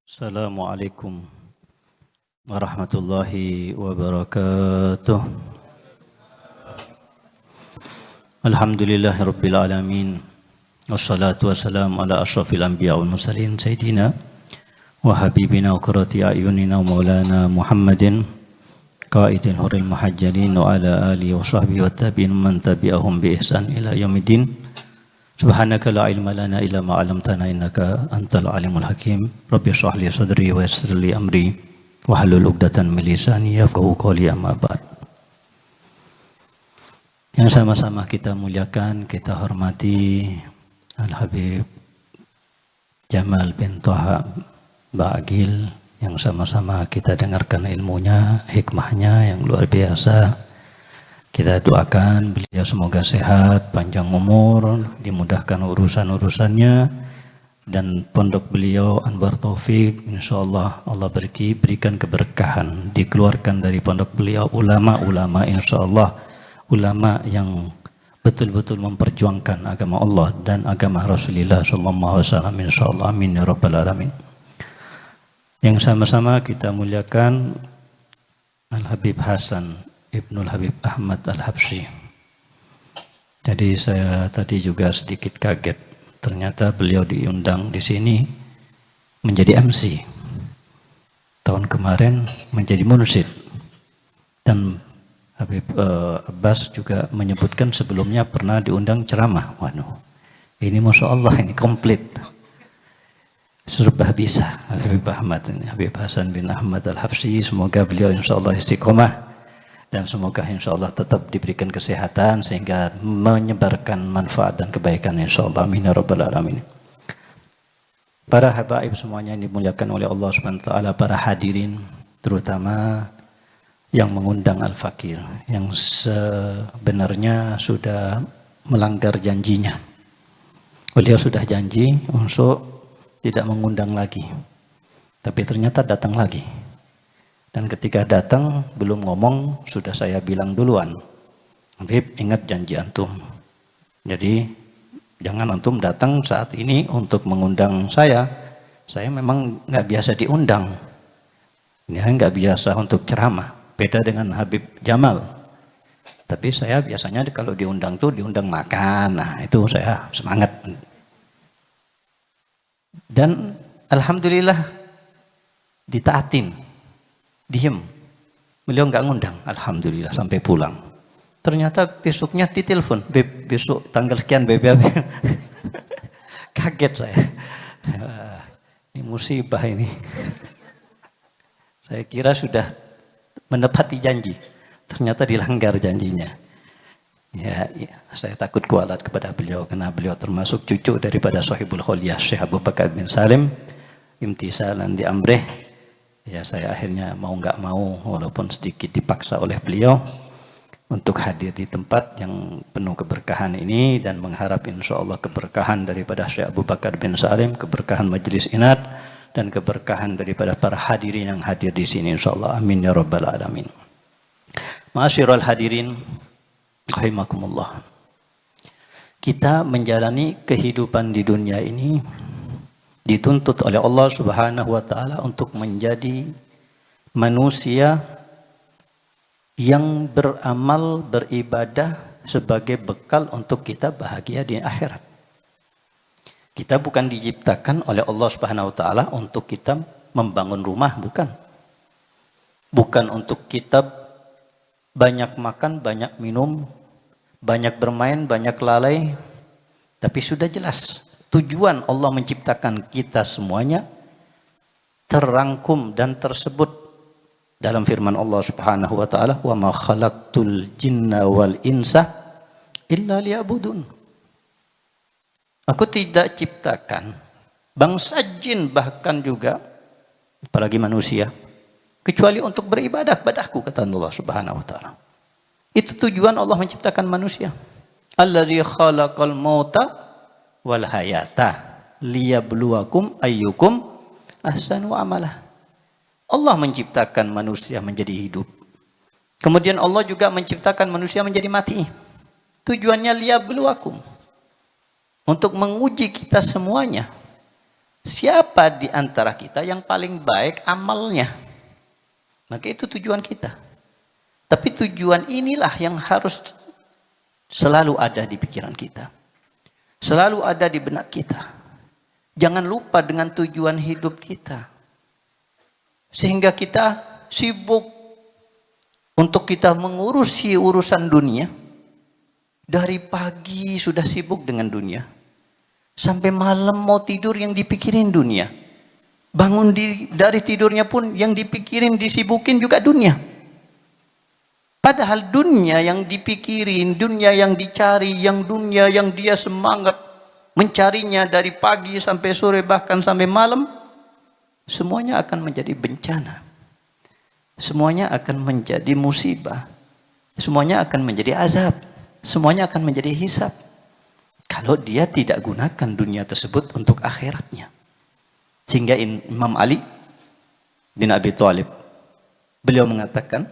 Assalamualaikum warahmatullahi wabarakatuh. Alhamdulillahirabbil alamin. Wassalatu wassalamu ala asyrafil anbiya wal mursalin sayyidina wa habibina wa qurrati a'yunina wa maulana Muhammadin qaidil huril muhajjalin wa ala alihi wa sahbihi wa tabi'in man tabi'ahum bi ihsan ila yaumiddin. Subhanaka la ilma lana illa ma 'allamtana innaka antal alimul hakim. Rabbi shrah li sadri wa yassir li amri wa hlul 'uqdatam min lisani yafqahu qawli amma ba'd. Yang sama-sama kita muliakan, kita hormati Al-Habib Jamal bin Thaha Ba'agil, yang sama-sama kita dengarkan ilmunya, hikmahnya yang luar biasa. Kita doakan beliau semoga sehat, panjang umur, dimudahkan urusan-urusannya, dan pondok beliau Anwar Taufik insyaallah Allah berikan keberkahan, dikeluarkan dari pondok beliau ulama-ulama insyaallah, ulama yang betul-betul memperjuangkan agama Allah dan agama Rasulullah sallallahu alaihi wasallam insyaallah, amin ya rabbal alamin. Yang sama-sama kita muliakan Al-Habib Hasan Ibnul Habib Ahmad Al-Habsyi. Jadi saya tadi juga sedikit kaget, ternyata beliau diundang di sini menjadi MC. Tahun kemarin menjadi munsyid. Dan Habib Abbas juga menyebutkan sebelumnya pernah diundang ceramah. Waduh, ini Masya Allah, ini komplit. Serba bisa Habib Ahmad ini, Habib Hasan bin Ahmad Al-Habsyi. Semoga beliau insya Allah istiqomah dan semoga insya Allah tetap diberikan kesehatan sehingga menyebarkan manfaat dan kebaikan insya Allah, amin ya rabbal alamin. Para habaib semuanya yang dimuliakan oleh Allah subhanahu wa ta'ala, para hadirin terutama yang mengundang Al-Fakir, yang sebenarnya sudah melanggar janjinya. Beliau sudah janji untuk tidak mengundang lagi, tapi ternyata datang lagi. Dan ketika datang belum ngomong sudah saya bilang duluan, Habib ingat janji antum. Jadi jangan antum datang saat ini untuk mengundang saya. Saya memang nggak biasa diundang. Ini nggak biasa untuk ceramah. Beda dengan Habib Jamal. Tapi saya biasanya kalau diundang tuh diundang makan. Nah itu saya semangat. Dan alhamdulillah ditaatin. Diem, beliau nggak ngundang, alhamdulillah sampai pulang. Ternyata besoknya ditelepon, besok tanggal sekian beb. Kaget saya. Ini musibah ini. Saya kira sudah menepati janji, ternyata dilanggar janjinya. Ya, saya takut kualat kepada beliau karena beliau termasuk cucu daripada Sahibul Kholiyah Syekh Abu Bakar bin Salim, imtisalan di Amreh. Ya saya akhirnya mau nggak mau walaupun sedikit dipaksa oleh beliau untuk hadir di tempat yang penuh keberkahan ini dan mengharap insya Allah keberkahan daripada Syekh Abu Bakar bin Salim, keberkahan Majelis Inat dan keberkahan daripada para hadirin yang hadir di sini insya Allah, amin ya rabbal alamin. Ma'asyiral hadirin rahimakumullah. Kita menjalani kehidupan di dunia ini dituntut oleh Allah Subhanahu wa ta'ala untuk menjadi manusia yang beramal, beribadah sebagai bekal untuk kita bahagia di akhirat. Kita bukan diciptakan oleh Allah Subhanahu wa ta'ala untuk kita membangun rumah, bukan. Bukan untuk kita banyak makan, banyak minum, banyak bermain, banyak lalai. Tapi sudah jelas tujuan Allah menciptakan kita semuanya terangkum dan tersebut dalam firman Allah Subhanahu wa taala, "Wa ma khalaqtul jinna wal insa illa liya'budun." Aku tidak ciptakan bangsa jin bahkan juga apalagi manusia kecuali untuk beribadah padaku, kata Allah Subhanahu wa taala. Itu tujuan Allah menciptakan manusia. Allazi khalaqal mauta wal hayata liyabluwakum ayyukum ahsanu amalah. Allah menciptakan manusia menjadi hidup. Kemudian Allah juga menciptakan manusia menjadi mati. Tujuannya liyabluwakum, untuk menguji kita semuanya. Siapa di antara kita yang paling baik amalnya? Maka itu tujuan kita. Tapi tujuan inilah yang harus selalu ada di pikiran kita. Selalu ada di benak kita. Jangan lupa dengan tujuan hidup kita. Sehingga kita sibuk untuk kita mengurusi urusan dunia. Dari pagi sudah sibuk dengan dunia. Sampai malam mau tidur yang dipikirin dunia. Bangun dari tidurnya pun yang dipikirin, disibukin juga dunia. Padahal dunia yang dipikirin, dunia yang dicari, yang dunia yang dia semangat mencarinya dari pagi sampai sore bahkan sampai malam, semuanya akan menjadi bencana. Semuanya akan menjadi musibah. Semuanya akan menjadi azab. Semuanya akan menjadi hisab. Kalau dia tidak gunakan dunia tersebut untuk akhiratnya. Sehingga Imam Ali bin Abi Thalib, beliau mengatakan,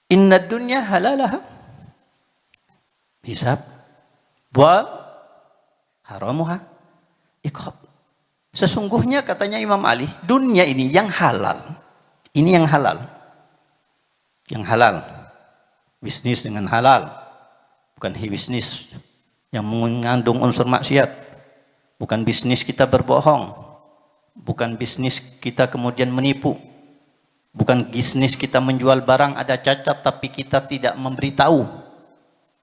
inna dunya halalaha hisab wa haramuha iqab. Sesungguhnya katanya Imam Ali, dunia ini yang halal. Ini yang halal. Yang halal. Bisnis dengan halal. Bukan bisnis yang mengandung unsur maksiat. Bukan bisnis kita berbohong. Bukan bisnis kita kemudian menipu. Bukan bisnis kita menjual barang ada cacat tapi kita tidak memberitahu.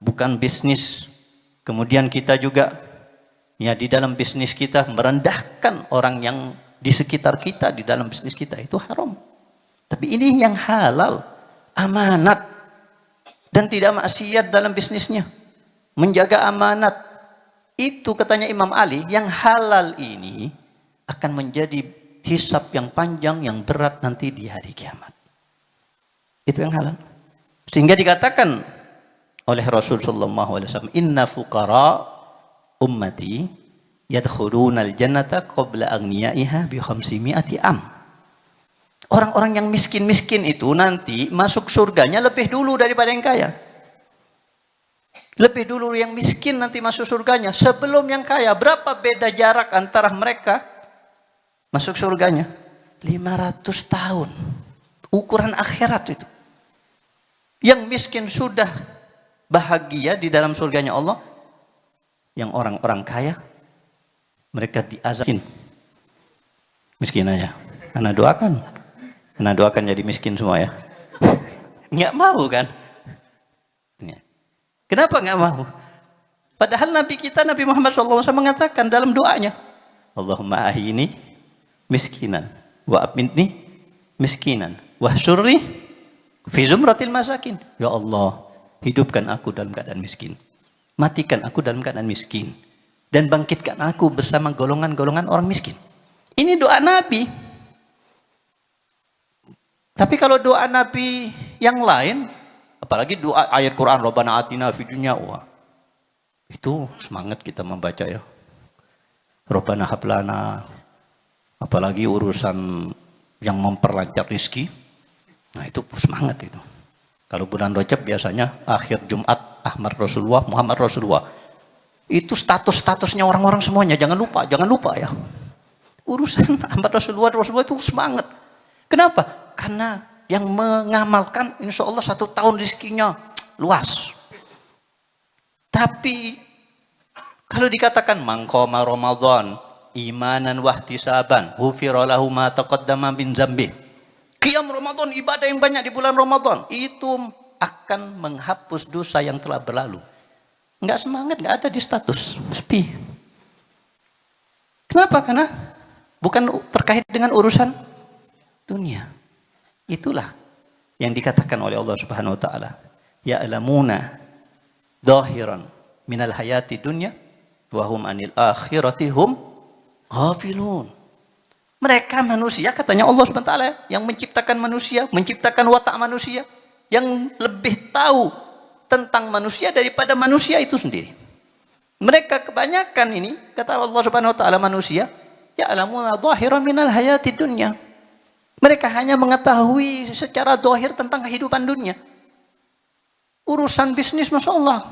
Bukan bisnis kemudian kita juga ya di dalam bisnis kita merendahkan orang yang di sekitar kita di dalam bisnis kita, itu haram. Tapi ini yang halal, amanat dan tidak maksiat dalam bisnisnya. Menjaga amanat. Itu katanya Imam Ali, yang halal ini akan menjadi hisab yang panjang, yang berat nanti di hari kiamat. Itu yang halal. Sehingga dikatakan oleh Rasulullah SAW, inna fuqara ummati yadkhulunal jannata qabla aghniyaiha bi 500 am. Orang-orang yang miskin-miskin itu nanti masuk surganya lebih dulu daripada yang kaya. Lebih dulu yang miskin nanti masuk surganya sebelum yang kaya. Berapa beda jarak antara mereka masuk surganya? 500 tahun. Ukuran akhirat itu. Yang miskin sudah bahagia di dalam surganya Allah. Yang orang-orang kaya, mereka diazabin. Miskin aja. Karena doakan jadi miskin semua ya. Nggak mau kan? Kenapa nggak mau? Padahal Nabi kita, Nabi Muhammad SAW mengatakan dalam doanya, Allahumma ahyini miskinan, wa amitni miskinan, wa syurri fi zumratil masakin. Ya Allah, hidupkan aku dalam keadaan miskin. Matikan aku dalam keadaan miskin. Dan bangkitkan aku bersama golongan-golongan orang miskin. Ini doa Nabi. Tapi kalau doa Nabi yang lain, apalagi doa ayat Quran, Rabbana atina fid dunya, wah, itu semangat kita membaca ya. Rabbana hablana, apalagi urusan yang memperlancar rezeki. Nah itu semangat itu. Kalau bulan Rajab biasanya akhir Jumat Ahmad Rasulullah, Muhammad Rasulullah. Itu status-statusnya orang-orang semuanya. Jangan lupa ya. Urusan Ahmad Rasulullah itu semangat. Kenapa? Karena yang mengamalkan insya Allah 1 tahun rezekinya luas. Tapi kalau dikatakan mangqama Ramadan imanan wahtisaban ghufira lahu ma taqaddama min dzambi. Qiyam Ramadan, ibadah yang banyak di bulan Ramadan itu akan menghapus dosa yang telah berlalu. Enggak semangat, enggak ada di status, sepi. Kenapa? Karena bukan terkait dengan urusan dunia. Itulah yang dikatakan oleh Allah Subhanahu wa taala, ya'lamuna dhahiran minal hayati dunya wa hum anil akhirati hum ghafilun. Mereka manusia, katanya Allah Subhanahu wa taala, yang menciptakan manusia, menciptakan watak manusia, yang lebih tahu tentang manusia daripada manusia itu sendiri. Mereka kebanyakan ini, kata Allah Subhanahu wa taala, manusia ya'lamuna dhahiran minal hayati dunya. Mereka hanya mengetahui secara zahir tentang kehidupan dunia. Urusan bisnis, Masya Allah.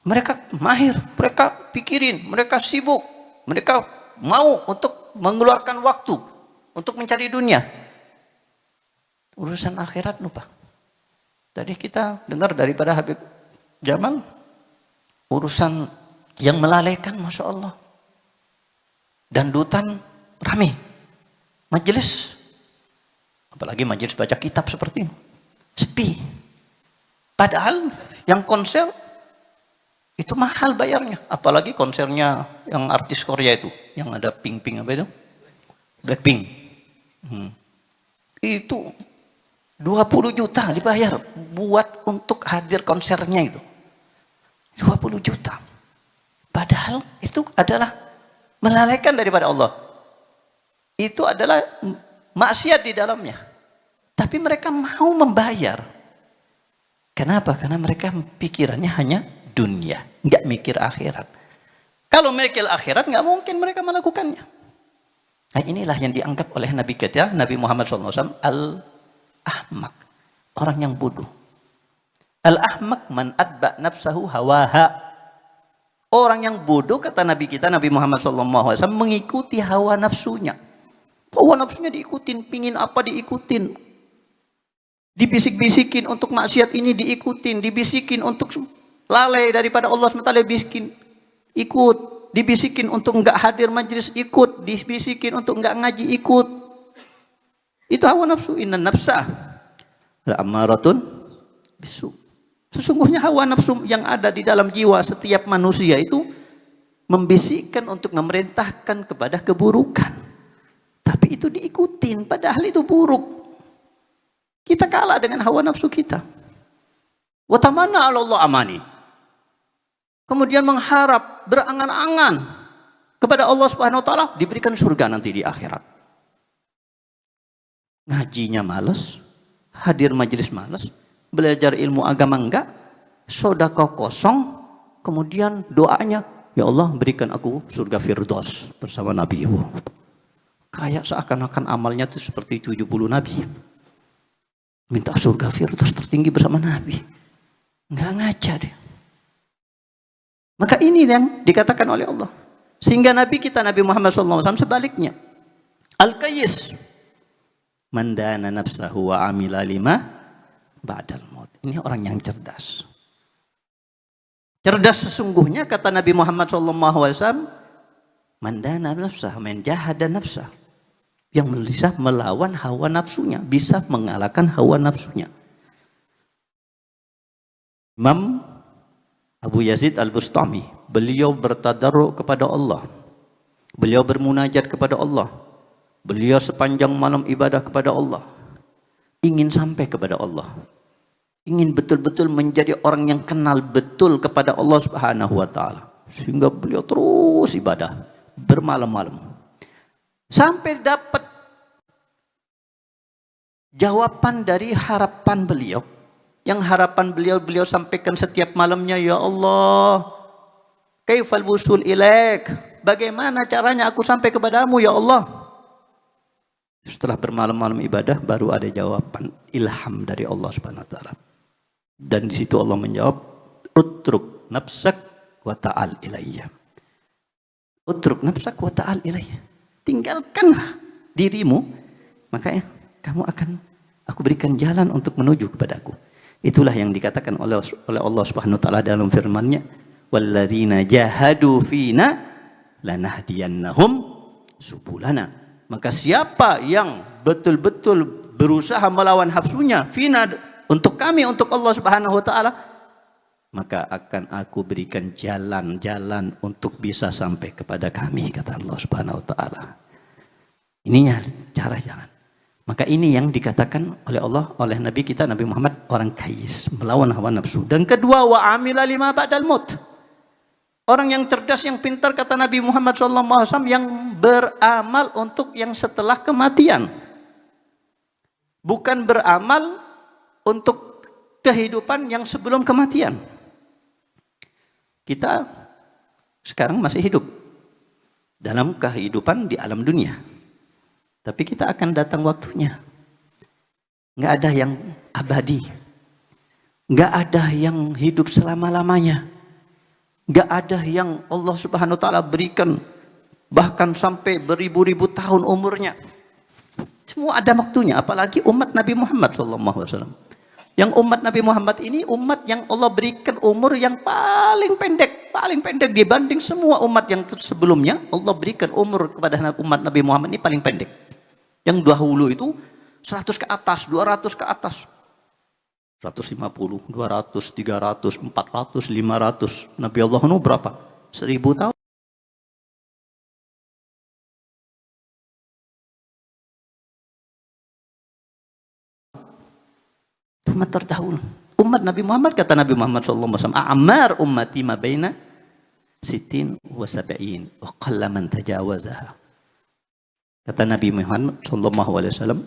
Mereka mahir, mereka pikirin, mereka sibuk. Mereka mau untuk mengeluarkan waktu untuk mencari dunia. Urusan akhirat lupa. Tadi kita dengar daripada Habib Jamal, urusan yang melalaikan, Masya Allah. Dandutan rame, majelis, apalagi majelis baca kitab seperti ini, sepi. Padahal yang konser itu mahal bayarnya, apalagi konsernya yang artis Korea itu, yang ada pink-pink apa itu, Blackpink. Itu 20 juta dibayar buat untuk hadir konsernya itu. 20 juta. Padahal itu adalah melalaikan daripada Allah. Itu adalah maksiat di dalamnya. Tapi mereka mau membayar. Kenapa? Karena mereka pikirannya hanya dunia, nggak mikir akhirat. Kalau mikir akhirat, nggak mungkin mereka melakukannya. Nah, inilah yang dianggap oleh Nabi kita, Nabi Muhammad SAW, al-ahmak, orang yang bodoh. Al-ahmak man adba nafsahu hawaha. Orang yang bodoh, kata Nabi kita, Nabi Muhammad SAW, mengikuti hawa nafsunya. Hawa nafsunya diikutin, pingin apa diikutin. Dibisik-bisikin untuk maksiat ini diikutin, dibisikin untuk lalai daripada Allah SWT, bisikin, ikut. Dibisikin untuk enggak hadir majelis, ikut. Dibisikin untuk enggak ngaji, ikut. Itu hawa nafsu. Inna nafsa la'ammaratun bisu. Sesungguhnya hawa nafsu yang ada di dalam jiwa setiap manusia itu membisikkan untuk memerintahkan kepada keburukan. Tapi itu diikutin, padahal itu buruk. Kita kalah dengan hawa nafsu kita. Wa tamanna 'ala Allah amani. Kemudian mengharap, berangan-angan kepada Allah Subhanahu wa taala diberikan surga nanti di akhirat. Ngajinya malas, hadir majelis malas, belajar ilmu agama enggak, sedekah kosong, kemudian doanya, ya Allah berikan aku surga Firdaus bersama Nabi. Kayak seakan-akan amalnya itu seperti 70 Nabi. Minta surga Firdaus tertinggi bersama Nabi. Enggak ngaca deh. Maka ini yang dikatakan oleh Allah. Sehingga Nabi kita, Nabi Muhammad SAW sebaliknya. Al-Qayyis. Mandana nafsahu wa amila lima ba'dal maut. Ini orang yang cerdas. Cerdas sesungguhnya, kata Nabi Muhammad SAW, mandana nafsah, menjahada nafsah. Yang bisa melawan hawa nafsunya, bisa mengalahkan hawa nafsunya. Imam Abu Yazid Al-Bustami, beliau bertadarruk kepada Allah. Beliau bermunajat kepada Allah. Beliau sepanjang malam ibadah kepada Allah. Ingin sampai kepada Allah. Ingin betul-betul menjadi orang yang kenal betul kepada Allah Subhanahu wa taala. Sehingga beliau terus ibadah bermalam-malam. Sampai dapat jawaban dari harapan beliau. Yang harapan beliau sampaikan setiap malamnya, ya Allah, kaifal wusul ilaik, bagaimana caranya aku sampai kepadamu ya Allah. Setelah bermalam-malam ibadah baru ada jawaban ilham dari Allah Subhanahu wa taala. Dan di situ Allah menjawab, utruk nafsak wa ta'al ilayya. Utruk nafsak wa ta'al ilayya. Tinggalkanlah dirimu, makanya kamu akan aku berikan jalan untuk menuju kepadaku. Itulah yang dikatakan oleh Allah Subhanahu wa taala dalam firman-Nya, walladzina jahadu fina lanahdiyannahum subulana. Maka siapa yang betul-betul berusaha melawan nafsunya, fina, untuk kami, untuk Allah Subhanahu wa taala, maka akan aku berikan jalan-jalan untuk bisa sampai kepada kami, kata Allah Subhanahu wa taala. Ininya cara jalan. Maka ini yang dikatakan oleh Allah, oleh Nabi kita, Nabi Muhammad, orang kayis, melawan hawa nafsu. Dan kedua, wa amila lima ba'dal maut. Orang yang cerdas, yang pintar, kata Nabi Muhammad SAW, yang beramal untuk yang setelah kematian. Bukan beramal untuk kehidupan yang sebelum kematian. Kita sekarang masih hidup dalam kehidupan di alam dunia. Tapi kita akan datang waktunya. Nggak ada yang abadi. Nggak ada yang hidup selama-lamanya. Nggak ada yang Allah Subhanahu wa taala berikan bahkan sampai beribu-ribu tahun umurnya. Semua ada waktunya, apalagi umat Nabi Muhammad SAW. Yang umat Nabi Muhammad ini umat yang Allah berikan umur yang paling pendek dibanding semua umat yang sebelumnya. Allah berikan umur kepada umat Nabi Muhammad ini paling pendek. Yang dahulu itu 100 ke atas, 200 ke atas. 150, 200, 300, 400, 500. Nabi Allah Nuh berapa? 1000 tahun. Umat terdahulu. Umat Nabi Muhammad, kata Nabi Muhammad SAW, a'mar ummati ma baina sitin wa sab'in wa qalla man tajawazaha. Kata Nabi Muhammad SAW,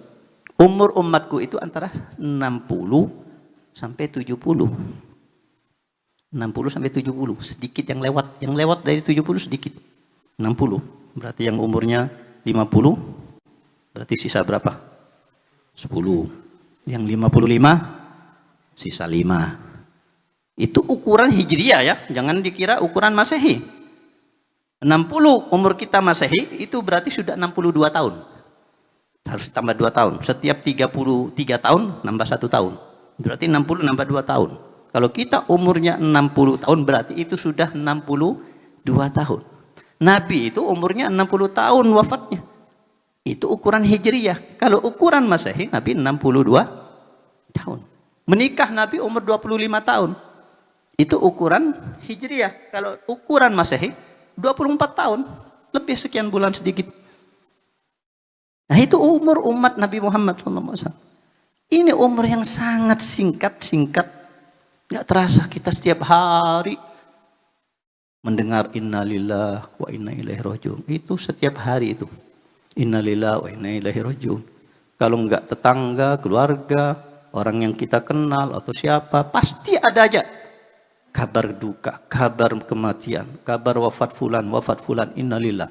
umur umatku itu antara 60 sampai 70. 60 sampai 70, sedikit yang lewat. Yang lewat dari 70 sedikit. 60, berarti yang umurnya 50, berarti sisa berapa? 10. Yang 55 sisa 5. Itu ukuran hijriah ya, jangan dikira ukuran masehi. 60 umur kita masehi itu berarti sudah 62 tahun. Harus ditambah 2 tahun. Setiap 33 tahun nambah 1 tahun. Berarti 60 nambah 2 tahun. Kalau kita umurnya 60 tahun berarti itu sudah 62 tahun. Nabi itu umurnya 60 tahun wafatnya. Itu ukuran hijriyah. Kalau ukuran masehi Nabi 62 tahun. Menikah Nabi umur 25 tahun. Itu ukuran hijriyah. Kalau ukuran masehi 24 tahun. Lebih sekian bulan sedikit. Nah itu umur umat Nabi Muhammad SAW. Ini umur yang sangat singkat. Gak terasa kita setiap hari mendengar innalillah wa inna ilaihi rajiun. Itu setiap hari itu. Innalillahi wa inna ilaihi rajiun. Kalau enggak tetangga, keluarga, orang yang kita kenal atau siapa, pasti ada aja kabar duka, kabar kematian, kabar wafat fulan, innalillah.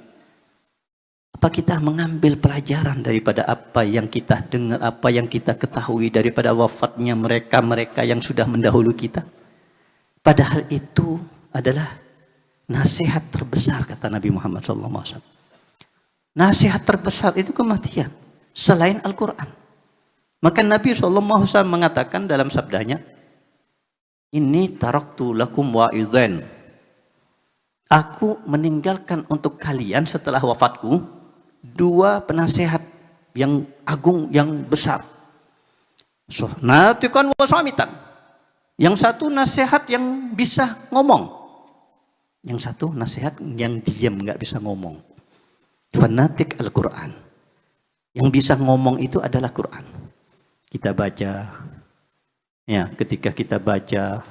Apa kita mengambil pelajaran daripada apa yang kita dengar, apa yang kita ketahui daripada wafatnya mereka yang sudah mendahulu kita? Padahal itu adalah nasihat terbesar, kata Nabi Muhammad SAW. Nasihat terbesar itu kematian selain Al-Quran. Maka Nabi SAW mengatakan dalam sabdanya, ini taraktu lakum wa'idhan. Aku meninggalkan untuk kalian setelah wafatku 2 penasehat yang agung, yang besar. Natiqan wa shamitan. Yang satu nasihat yang bisa ngomong. Yang satu nasihat yang diam, nggak bisa ngomong. Fanatik Al-Quran. Yang bisa ngomong itu adalah Quran. Kita baca, ya, ketika kita baca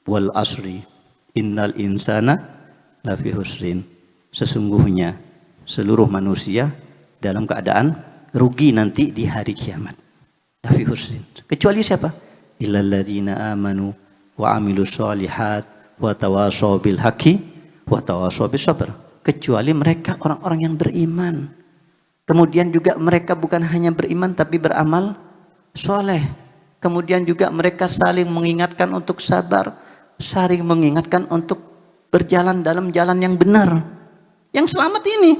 wal asri innal insana lafi husrin, sesungguhnya seluruh manusia dalam keadaan rugi nanti di hari kiamat. Lafi husrin. Kecuali siapa? Illal ladzina amanu wa amilus shalihat wa tawasaw bil haqqi wa tawasaw bis sabr. Kecuali mereka orang-orang yang beriman. Kemudian juga mereka bukan hanya beriman tapi beramal soleh. Kemudian juga mereka saling mengingatkan untuk sabar, saling mengingatkan untuk berjalan dalam jalan yang benar. Yang selamat ini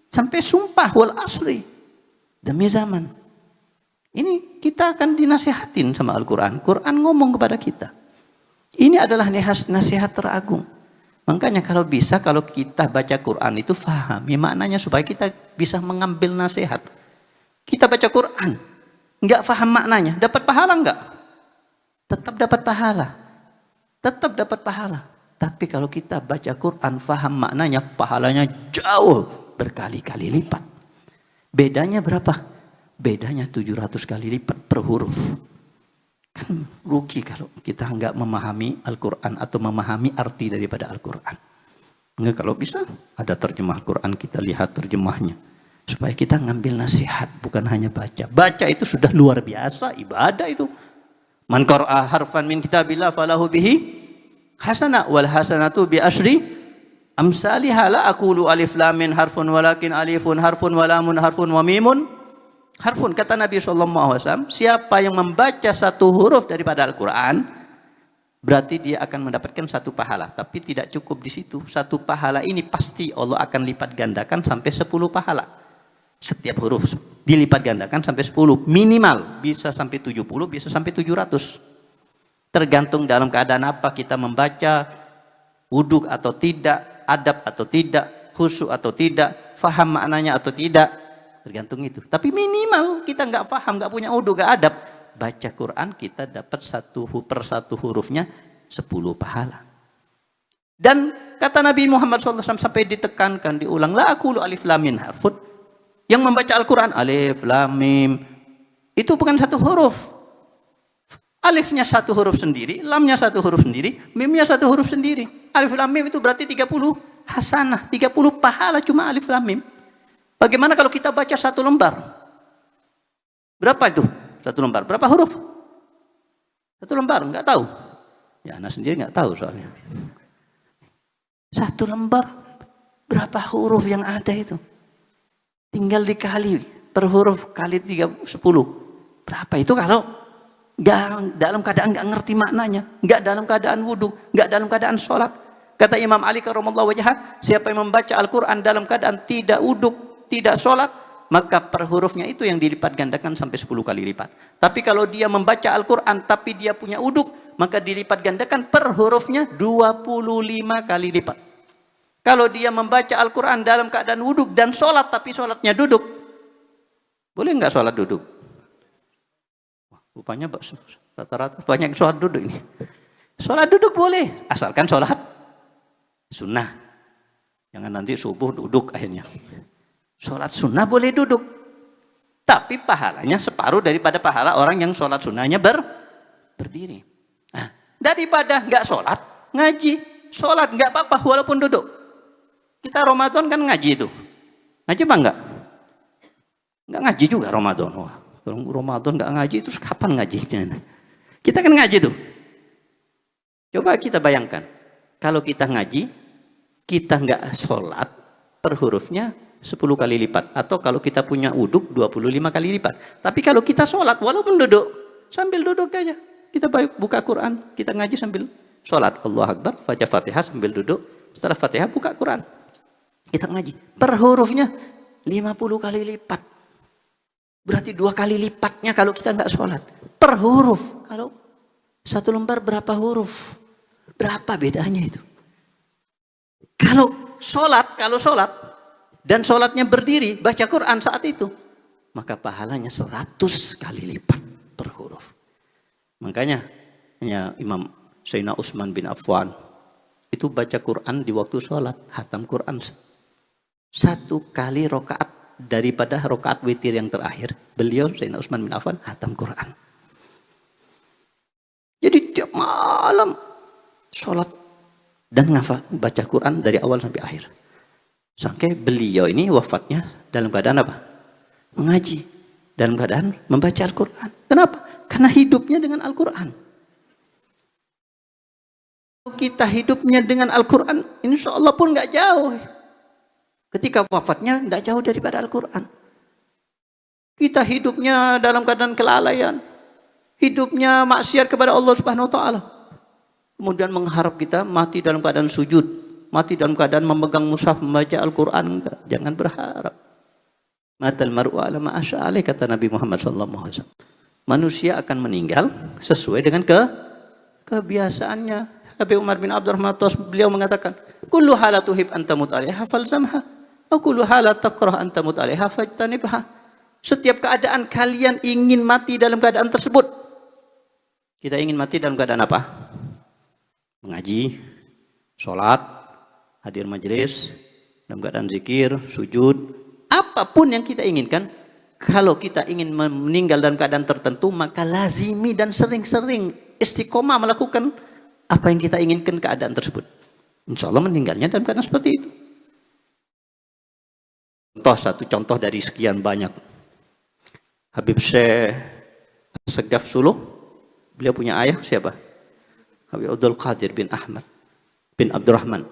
sampai sumpah wal asri, demi zaman. Ini kita akan dinasihatin sama Al-Quran. Quran ngomong kepada kita. Ini adalah nasihat teragung. Makanya kalau bisa, kalau kita baca Quran itu fahami maknanya supaya kita bisa mengambil nasihat. Kita baca Quran, nggak faham maknanya, dapat pahala nggak? Tetap dapat pahala. Tetap dapat pahala. Tapi kalau kita baca Quran, faham maknanya, pahalanya jauh berkali-kali lipat. Bedanya berapa? Bedanya 700 kali lipat per huruf. Kan rugi kalau kita nggak memahami Al-Quran atau memahami arti daripada Al-Quran. Nggak, kalau bisa ada terjemah Quran, kita lihat terjemahnya. Supaya kita ngambil nasihat, bukan hanya baca. Baca itu sudah luar biasa, ibadah itu. Man qara'a harfan min kitabillah falahu bihi hasanah wal hasanatu bi asyri amsalihha la aqulu alif lam min harfun walakin alifun harfun wa lamun harfun wa mimun harfun. Kata Nabi SAW, siapa yang membaca 1 huruf daripada Al-Quran, berarti dia akan mendapatkan 1 pahala. Tapi tidak cukup di situ. 1 pahala ini pasti Allah akan lipat gandakan sampai 10 pahala. Setiap huruf dilipat gandakan sampai 10. Minimal bisa sampai 70, bisa sampai 700. Tergantung dalam keadaan apa kita membaca, wuduk atau tidak, adab atau tidak, khusyuk atau tidak, faham maknanya atau tidak. Tergantung itu. Tapi minimal kita nggak faham, nggak punya wuduk, nggak adab, baca Quran kita dapat 1 hurufnya 10 pahala. Dan kata Nabi Muhammad SAW sampai ditekankan, diulang, la aqulu alif lam mim harfun. Yang membaca Al-Quran alif lam mim itu bukan 1 huruf. Alifnya 1 huruf sendiri, lamnya 1 huruf sendiri, mimnya 1 huruf sendiri. Alif lam mim itu berarti 30 hasanah, 30 pahala cuma alif lam mim. Bagaimana kalau kita baca 1 lembar? Berapa itu? 1 lembar. Berapa huruf? 1 lembar, enggak tahu. Ya, anak sendiri enggak tahu soalnya. 1 lembar berapa huruf yang ada itu? Tinggal dikali per huruf kali 10. Berapa itu kalau nggak dalam keadaan nggak ngerti maknanya, nggak dalam keadaan wudhu, nggak dalam keadaan sholat. Kata Imam Ali karramallahu wajhah, siapa yang membaca Al-Quran dalam keadaan tidak wudhu, tidak sholat, maka per hurufnya itu yang dilipat gandakan sampai 10 kali lipat. Tapi kalau dia membaca Al-Quran tapi dia punya wudhu, maka dilipat gandakan per hurufnya 25 kali lipat. Kalau dia membaca Al-Quran dalam keadaan wudhu dan sholat, tapi sholatnya duduk, boleh nggak sholat duduk? Wah, rupanya rata-rata banyak sholat duduk ini. Sholat duduk boleh, asalkan sholat sunnah. Jangan nanti subuh duduk akhirnya. Sholat sunnah boleh duduk, tapi pahalanya separuh daripada pahala orang yang sholat sunnahnya berdiri. Nah, daripada nggak sholat, ngaji. Sholat nggak apa-apa walaupun duduk. Kita Ramadan kan ngaji itu. Ngaji apa enggak? Enggak ngaji juga Ramadan. Wah, kalau Ramadan enggak ngaji itu kapan ngajinya? Kita kan ngaji tuh. Coba kita bayangkan. Kalau kita ngaji, kita enggak sholat, per hurufnya 10 kali lipat. Atau kalau kita punya wuduk 25 kali lipat. Tapi kalau kita sholat, walaupun duduk, sambil duduk aja. Kita buka Quran, kita ngaji sambil sholat. Allahu Akbar, baca Fatihah sambil duduk. Setelah Fatihah buka Quran. Kita ngaji. Per hurufnya 50 kali lipat. Berarti 2 kali lipatnya kalau kita nggak sholat. Per huruf. Kalau 1 lembar berapa huruf? Berapa bedanya itu? Kalau sholat dan sholatnya berdiri, baca Quran saat itu, maka pahalanya 100 kali lipat per huruf. Makanya Imam Sayyidina Utsman bin Affan itu baca Quran di waktu sholat, hatam Quran 1 kali rokaat daripada rokaat witir yang terakhir. Beliau Sayyidina Utsman bin Affan hatam Quran. Jadi tiap malam sholat dan baca Quran dari awal sampai akhir. Sampai beliau ini wafatnya dalam keadaan apa? Mengaji. Dalam keadaan membaca Al-Quran. Kenapa? Karena hidupnya dengan Al-Quran. Kita hidupnya dengan Al-Quran, insya Allah pun nggak jauh. Ketika wafatnya tidak jauh daripada Al-Quran. Kita hidupnya dalam keadaan kelalaian, hidupnya maksiat kepada Allah Subhanahu Wa Taala. Kemudian mengharap kita mati dalam keadaan sujud, mati dalam keadaan memegang mushaf membaca Al-Quran. Enggak, jangan berharap. Matal mar'u ala ma asya alaih, kata Nabi Muhammad SAW. Manusia akan meninggal sesuai dengan kebiasaannya. Habib Umar bin Abdurrahman beliau mengatakan, kullu halatuhib antamut alaiha falzamha, wa kullu halat takrah antamut alaiha fajtanibha. Setiap keadaan kalian ingin mati dalam keadaan tersebut. Kita ingin mati dalam keadaan apa? Mengaji, sholat, hadir majelis, dalam keadaan zikir, sujud, apapun yang kita inginkan. Kalau kita ingin meninggal dalam keadaan tertentu, maka lazimi dan sering-sering istiqomah melakukan apa yang kita inginkan keadaan tersebut. Insya Allah meninggalnya dalam keadaan seperti itu. Satu contoh dari sekian banyak. Habib Syekh Segaf Suluh, beliau punya ayah siapa? Habib Abdul Qadir bin Ahmad bin Abdurrahman.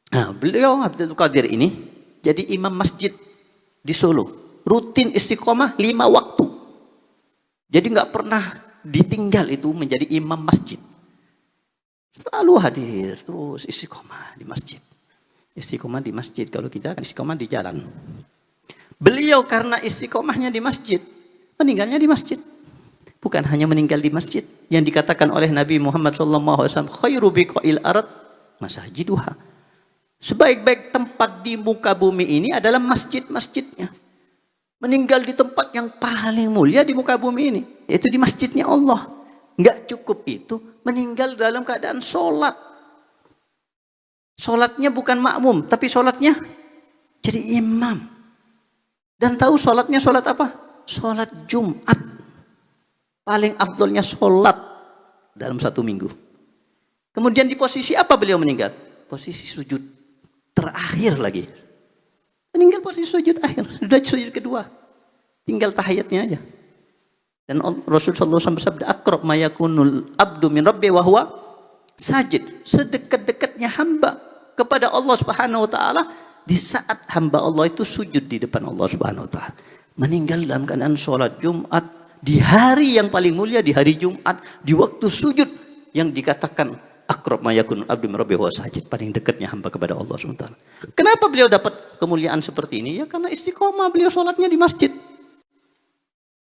Nah, beliau Abdul Qadir ini jadi imam masjid di Solo. Rutin istiqomah 5 waktu. Jadi nggak pernah ditinggal itu menjadi imam masjid. Selalu hadir, terus istiqomah di masjid. Istiqomah di masjid, kalau kita kan istiqomah di jalan. Beliau karena istiqomahnya di masjid, meninggalnya di masjid. Bukan hanya meninggal di masjid, yang dikatakan oleh Nabi Muhammad SAW, khairu biqa'il ard masajiduha. Sebaik-baik tempat di muka bumi ini adalah masjid-masjidnya. Meninggal di tempat yang paling mulia di muka bumi ini, yaitu di masjidnya Allah. Enggak cukup itu, meninggal dalam keadaan sholat. Sholatnya bukan makmum, tapi sholatnya jadi imam. Dan tahu sholatnya sholat apa? Sholat Jumat. Paling afdolnya sholat dalam satu minggu. Kemudian di posisi apa beliau meninggal? Posisi sujud terakhir lagi. Meninggal posisi sujud akhir. Sudah sujud kedua. Tinggal tahiyatnya aja. Dan Rasulullah SAW bersabda, akrab ma yakunul abdu min rabbi wa huwa sajid. Sedekat-dekatnya hamba kepada Allah Subhanahu wa taala di saat hamba Allah itu sujud di depan Allah Subhanahu wa taala. Meninggal dalam keadaan sholat Jumat di hari yang paling mulia, di hari Jumat, di waktu sujud yang dikatakan akrab ma yakunul abdu min rabbi wa huwa sajid, paling dekatnya hamba kepada Allah Subhanahu wa taala. Kenapa beliau dapat kemuliaan seperti ini? Ya karena istiqomah beliau sholatnya di masjid.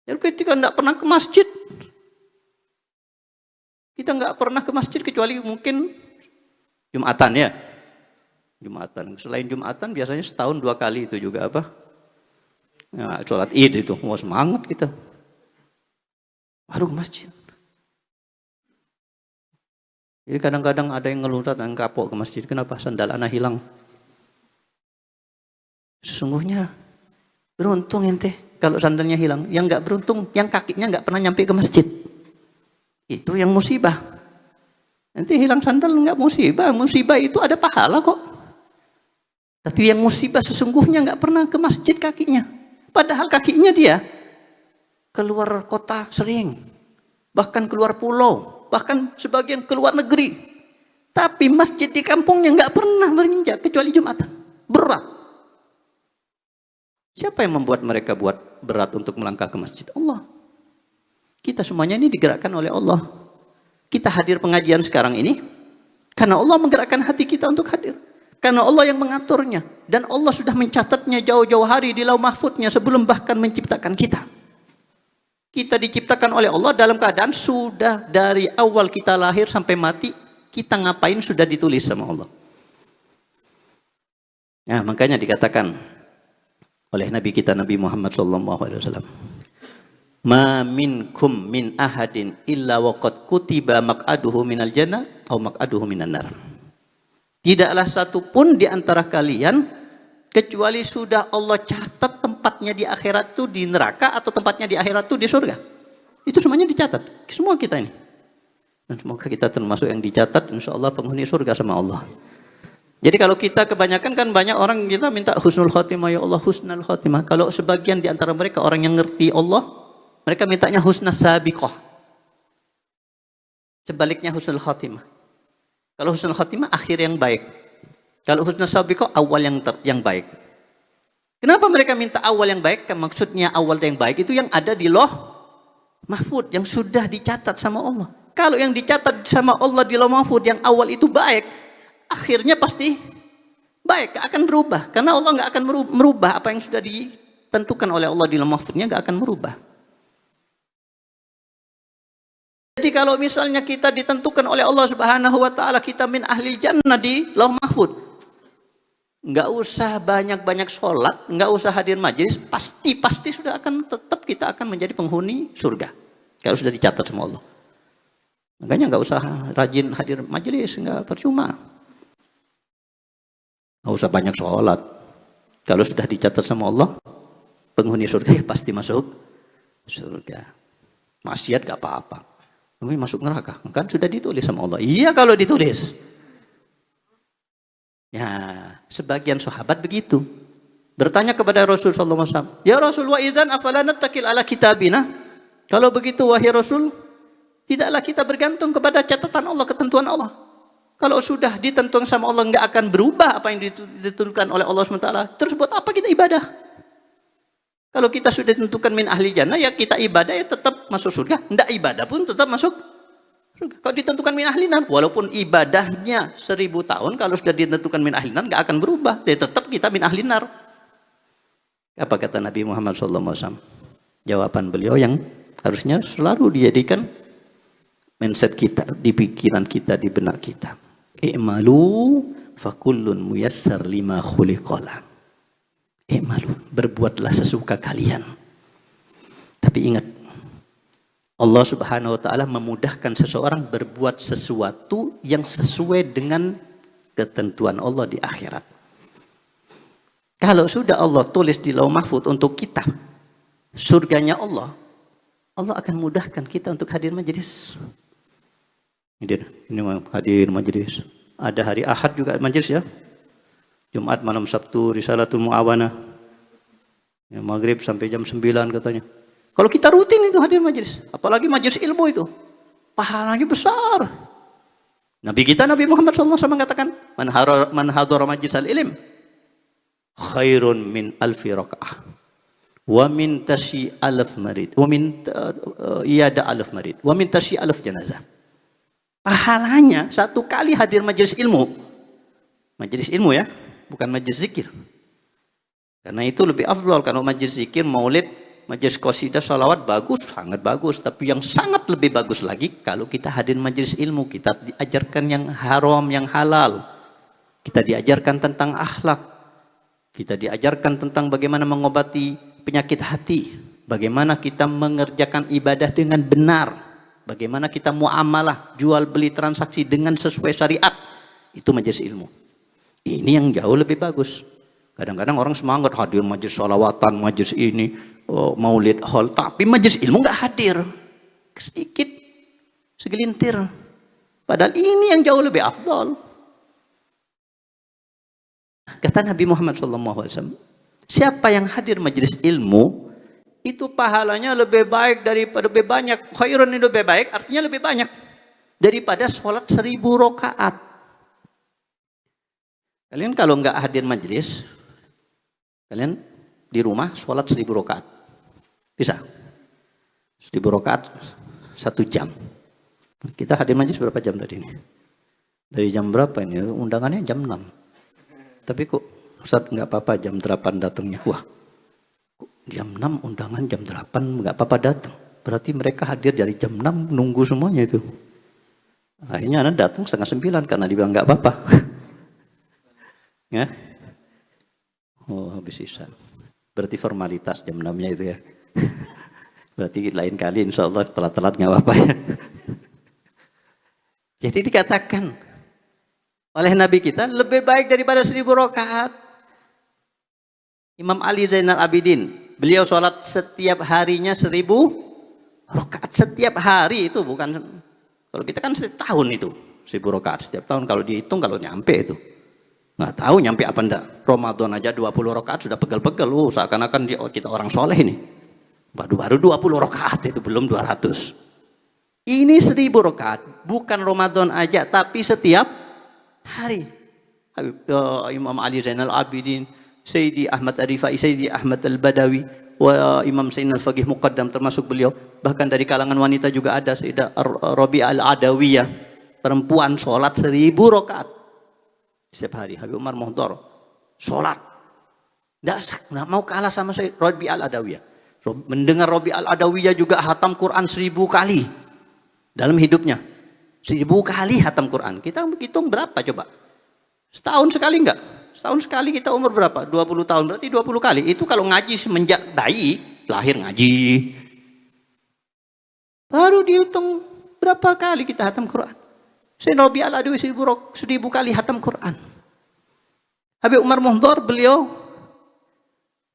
Ya ketika tidak pernah ke masjid, kita nggak pernah ke masjid kecuali mungkin Jumatan ya. Jumatan. Selain Jumatan biasanya setahun 2 kali itu juga apa? Ya, sholat Id itu. Wah semangat kita. Baru ke masjid. Jadi kadang-kadang ada yang ngeluh dan kapok ke masjid. Kenapa? Sandal anak hilang. Sesungguhnya beruntung ente kalau sandalnya hilang. Yang nggak beruntung, yang kakinya nggak pernah nyampe ke masjid. Itu yang musibah. Nanti hilang sandal nggak musibah. Musibah itu ada pahala kok. Tapi yang musibah sesungguhnya nggak pernah ke masjid kakinya. Padahal kakinya dia keluar kota sering. Bahkan keluar pulau. Bahkan sebagian keluar negeri. Tapi masjid di kampungnya nggak pernah menginjak kecuali Jumatan. Berat. Siapa yang membuat mereka buat berat untuk melangkah ke masjid? Allah. Kita semuanya ini digerakkan oleh Allah. Kita hadir pengajian sekarang ini karena Allah menggerakkan hati kita untuk hadir. Karena Allah yang mengaturnya. Dan Allah sudah mencatatnya jauh-jauh hari di lauh mahfudnya sebelum bahkan menciptakan kita. Kita diciptakan oleh Allah dalam keadaan sudah dari awal kita lahir sampai mati, kita ngapain sudah ditulis sama Allah. Nah, makanya dikatakan oleh Nabi kita Nabi Muhammad SAW, ma minkum min ahadin illa waqad kutiba maq'aduhu minal jannah atau maq'aduhu minan nar. Tidaklah satu pun di antara kalian kecuali sudah Allah catat tempatnya di akhirat itu di neraka atau tempatnya di akhirat itu di surga. Itu semuanya dicatat. Semua kita ini. Dan semoga kita termasuk yang dicatat, insya Allah penghuni surga sama Allah. Jadi kalau kita kebanyakan kan banyak orang kita minta husnul khotimah, ya Allah husnul khotimah. Kalau sebagian di antara mereka orang yang ngerti Allah, mereka mintanya husnul sabiqah. Sebaliknya husnul khotimah. Kalau husnul khotimah akhir yang baik. Kalau husnul sabiqah awal yang baik. Kenapa mereka minta awal yang baik? Maksudnya awal yang baik itu yang ada di Lauh Mahfud yang sudah dicatat sama Allah. Kalau yang dicatat sama Allah di Lauh Mahfud yang awal itu baik, akhirnya pasti baik, akan berubah. Karena Allah nggak akan merubah apa yang sudah ditentukan oleh Allah di Lauh Mahfudnya, nggak akan merubah. Jadi kalau misalnya kita ditentukan oleh Allah Subhanahu wa taala kita min ahli jannah di Lauh Mahfud, nggak usah banyak-banyak sholat, nggak usah hadir majelis, pasti sudah akan tetap kita akan menjadi penghuni surga. Kalau sudah dicatat sama Allah. Makanya nggak usah rajin hadir majelis, nggak percuma. Nggak usah banyak sholat. Kalau sudah dicatat sama Allah, penghuni surga ya pasti masuk surga. Maksiat gak apa-apa. Tapi masuk neraka, kan sudah ditulis sama Allah. Iya kalau ditulis. Ya, sebagian sahabat begitu. Bertanya kepada Rasul sallallahu alaihi wasallam, "Ya Rasul, wa idzan afala nattakil ala kitabina?" Kalau begitu wahai Rasul, tidaklah kita bergantung kepada catatan Allah, ketentuan Allah. Kalau sudah ditentukan sama Allah enggak akan berubah apa yang ditentukan oleh Allah SWT. Terus buat apa kita ibadah? Kalau kita sudah ditentukan min ahli jannah, ya kita ibadah ya tetap masuk surga. Enggak ibadah pun tetap masuk Kalau ditentukan min ahlinar, walaupun ibadahnya 1000 tahun, kalau sudah ditentukan min ahlinar nggak akan berubah. Jadi tetap kita min ahlinar. Apa kata Nabi Muhammad SAW? Jawaban beliau yang harusnya selalu dijadikan mindset kita, di pikiran kita, di benak kita. I'malu fakullun muyassar lima khuliqala. I'malu, berbuatlah sesuka kalian. Tapi ingat, Allah Subhanahu wa taala memudahkan seseorang berbuat sesuatu yang sesuai dengan ketentuan Allah di akhirat. Kalau sudah Allah tulis di Lauh Mahfuz untuk kita surganya Allah, Allah akan mudahkan kita untuk hadir majelis. Ini hadir majelis. Ada hari Ahad juga majelis ya. Jumat malam Sabtu Risalatul Muawana. Ya, maghrib sampai jam 9 katanya. Kalau kita rutin itu hadir majelis, apalagi majelis ilmu itu, pahalanya besar. Nabi kita Nabi Muhammad SAW mengatakan, man hadara majlis al-ilm khairun min alfi raka'ah wa min tashi alaf marid wa min iyada alaf marid wa min tashi alaf janazah. Pahalanya satu kali hadir majelis ilmu ya, bukan majelis zikir. Karena itu lebih afdal. Kalau majelis zikir, maulid, majelis qasidah, salawat bagus, sangat bagus. Tapi yang sangat lebih bagus lagi kalau kita hadir majelis ilmu, kita diajarkan yang haram, yang halal. Kita diajarkan tentang akhlak. Kita diajarkan tentang bagaimana mengobati penyakit hati. Bagaimana kita mengerjakan ibadah dengan benar. Bagaimana kita muamalah, jual beli transaksi dengan sesuai syariat. Itu majelis ilmu. Ini yang jauh lebih bagus. Kadang-kadang orang semangat hadir majelis sholawatan, majelis ini, maulid hall, tapi majelis ilmu nggak hadir, sedikit, segelintir. Padahal ini yang jauh lebih afdal. Kata Nabi Muhammad SAW, siapa yang hadir majelis ilmu itu pahalanya lebih baik daripada lebih banyak. Khairun itu lebih baik, artinya lebih banyak daripada sholat 1000 rakaat. Kalian kalau nggak hadir majelis, kalian di rumah sholat 1000 rakaat. Bisa? 1000 rakaat 1 jam. Kita hadir majelis berapa jam tadi ini? Dari jam berapa ini? Undangannya jam 6. Tapi kok Ustaz nggak apa-apa jam 8 datangnya. Wah, kok jam 6 undangan, jam 8 nggak apa-apa datang. Berarti mereka hadir dari jam 6 nunggu semuanya itu. Akhirnya anak datang setengah 9 karena dibilang nggak apa-apa. Ya? Oh, habis sisa. Berarti formalitas jam 6-nya itu ya. Berarti lain kali insya Allah telat-telat nggak apa-apa ya. Jadi dikatakan oleh Nabi kita lebih baik daripada 1000 rakaat. Imam Ali Zainal Abidin, beliau sholat setiap harinya 1000 rakaat. Setiap hari itu bukan, kalau kita kan setiap tahun itu 1000 rakaat setiap tahun. Kalau dihitung kalau nyampe itu. Nggak tahu nyampe apa enggak. Ramadan aja 20 rakaat sudah pegel-pegel. Seakan-akan kita orang soleh ini. Baru 20 rakaat itu belum 200. Ini 1000 rakaat. Bukan Ramadan aja, tapi setiap hari. Imam Ali Zainal Abidin, Sayyidi Ahmad Arifai, Sayyidi Ahmad Al-Badawi, Imam Sayyid Al-Faqih Muqaddam termasuk beliau. Bahkan dari kalangan wanita juga ada Sayyidah Rabi'ah Al-Adawiyah. Perempuan sholat 1000 rakaat. Setiap hari. Habib Umar Muhdar sholat nggak mau kalah sama saya Rabi Al-Adawiyah. Mendengar Rabi Al-Adawiyah juga hatam Quran 1000 kali dalam hidupnya. 1000 kali hatam Quran. Kita hitung berapa coba? Setahun sekali enggak? Setahun sekali kita umur berapa? 20 tahun, berarti 20 kali. Itu kalau ngaji semenjak bayi lahir ngaji. Baru dihitung berapa kali kita hatam Quran. Sayyidina Rabi Al-Adawi 1000 kali hatam Quran. Habib Umar Muhdar beliau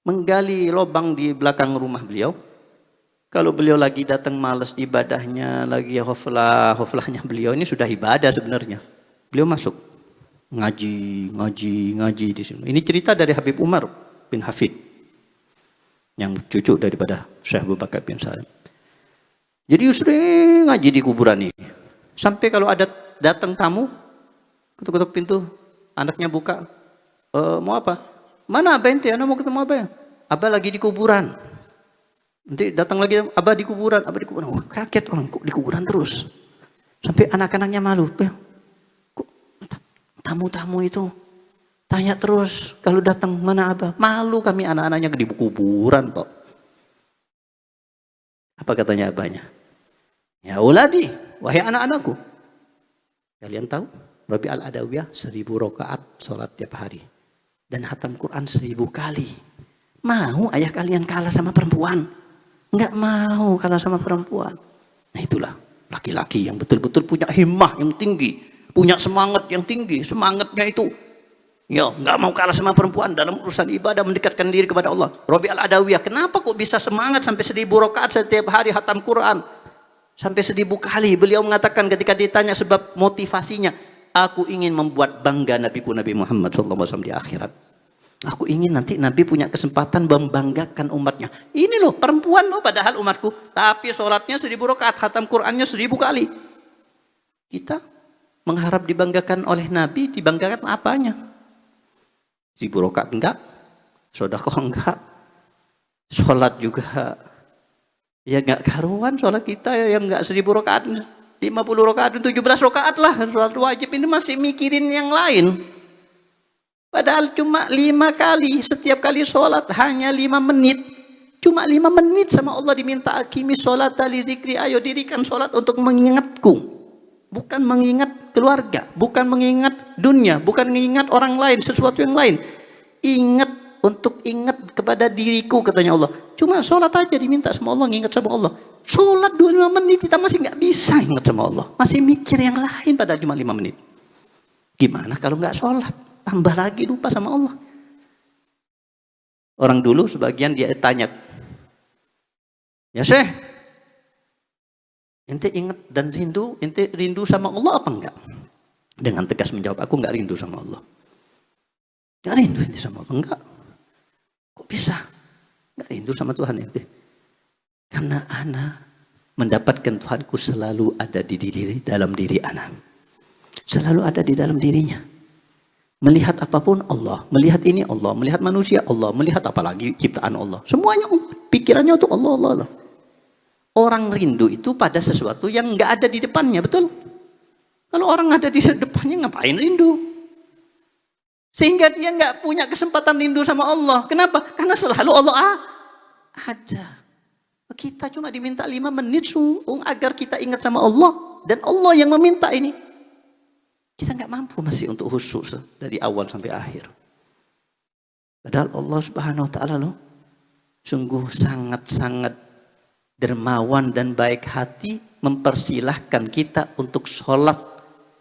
menggali lubang di belakang rumah beliau. Kalau beliau lagi datang malas ibadahnya, lagi hoflahnya beliau ini sudah ibadah sebenarnya. Beliau masuk ngaji di sini. Ini cerita dari Habib Umar bin Hafid yang cucu daripada Syekh Abu Bakar bin Salim. Jadi sering ngaji di kuburan ini. Sampai kalau ada datang tamu, ketuk-ketuk pintu, anaknya buka, mau apa? Mana abah ente? Anak mau ketemu abah ya? Abah lagi di kuburan. Nanti datang lagi, abah di kuburan. Oh, kaget orang, kok di kuburan terus? Sampai anak-anaknya malu. Kok tamu-tamu itu tanya terus kalau datang mana Abah. Malu kami anak-anaknya di kuburan Pak. Apa katanya abahnya? Ya uladi, wahai anak-anakku. Kalian tahu? Rabi al-Adawiyah 1000 rakaat sholat tiap hari. Dan hatam Quran 1000 kali. Mau ayah kalian kalah sama perempuan? Enggak mau kalah sama perempuan. Nah itulah laki-laki yang betul-betul punya himmah yang tinggi. Punya semangat yang tinggi. Semangatnya itu ya enggak mau kalah sama perempuan dalam urusan ibadah mendekatkan diri kepada Allah. Rabi al-Adawiyah kenapa kok bisa semangat sampai 1000 rakaat setiap hari hatam Quran? Sampai 1000 kali beliau mengatakan ketika ditanya sebab motivasinya. Aku ingin membuat bangga Nabiku Nabi Muhammad SAW di akhirat. Aku ingin nanti Nabi punya kesempatan membanggakan umatnya. Ini loh perempuan loh padahal umatku. Tapi sholatnya 1000 rakaat, khatam Qurannya 1000 kali. Kita mengharap dibanggakan oleh Nabi, dibanggakan apanya? 1000 rakaat enggak, sedekah enggak, sholat juga. Ya enggak karuan sholat kita yang enggak 1000 rakaat. 50 rakaat, 17 rakaat lah. Sholat wajib ini masih mikirin yang lain. Padahal cuma 5 kali. Setiap kali sholat hanya 5 menit. Cuma 5 menit sama Allah diminta akimi sholat li zikri. Ayo dirikan sholat untuk mengingatku. Bukan mengingat keluarga. Bukan mengingat dunia. Bukan mengingat orang lain. Sesuatu yang lain. Ingat untuk ingat kepada diriku katanya Allah. Cuma sholat aja diminta sama Allah. Ngingat sama Allah. Sholat 25 menit kita masih nggak bisa ingat sama Allah. Masih mikir yang lain padahal cuma 5 menit. Gimana kalau nggak sholat? Tambah lagi lupa sama Allah. Orang dulu sebagian dia tanya. Ya Syekh, ente ingat dan rindu, ente rindu sama Allah apa enggak? Dengan tegas menjawab, aku nggak rindu sama Allah. Nggak rindu ente sama Allah? Enggak. Kok bisa? Nggak rindu sama Tuhan ente? Karena ana mendapatkan Tuhanku selalu ada di diri, dalam diri ana. Selalu ada di dalam dirinya. Melihat apapun Allah, melihat ini Allah, melihat manusia Allah, melihat apalagi ciptaan Allah. Semuanya Allah, pikirannya itu Allah, Allah, Allah. Orang rindu itu pada sesuatu yang nggak ada di depannya, betul? Kalau orang ada di depannya ngapain rindu? Sehingga dia nggak punya kesempatan rindu sama Allah. Kenapa? Karena selalu Allah ada. Kita cuma diminta 5 menit agar kita ingat sama Allah. Dan Allah yang meminta ini. Kita nggak mampu masih untuk khusyuk dari awal sampai akhir. Padahal Allah Subhanahu Wa Taala loh, sungguh sangat-sangat dermawan dan baik hati mempersilahkan kita untuk sholat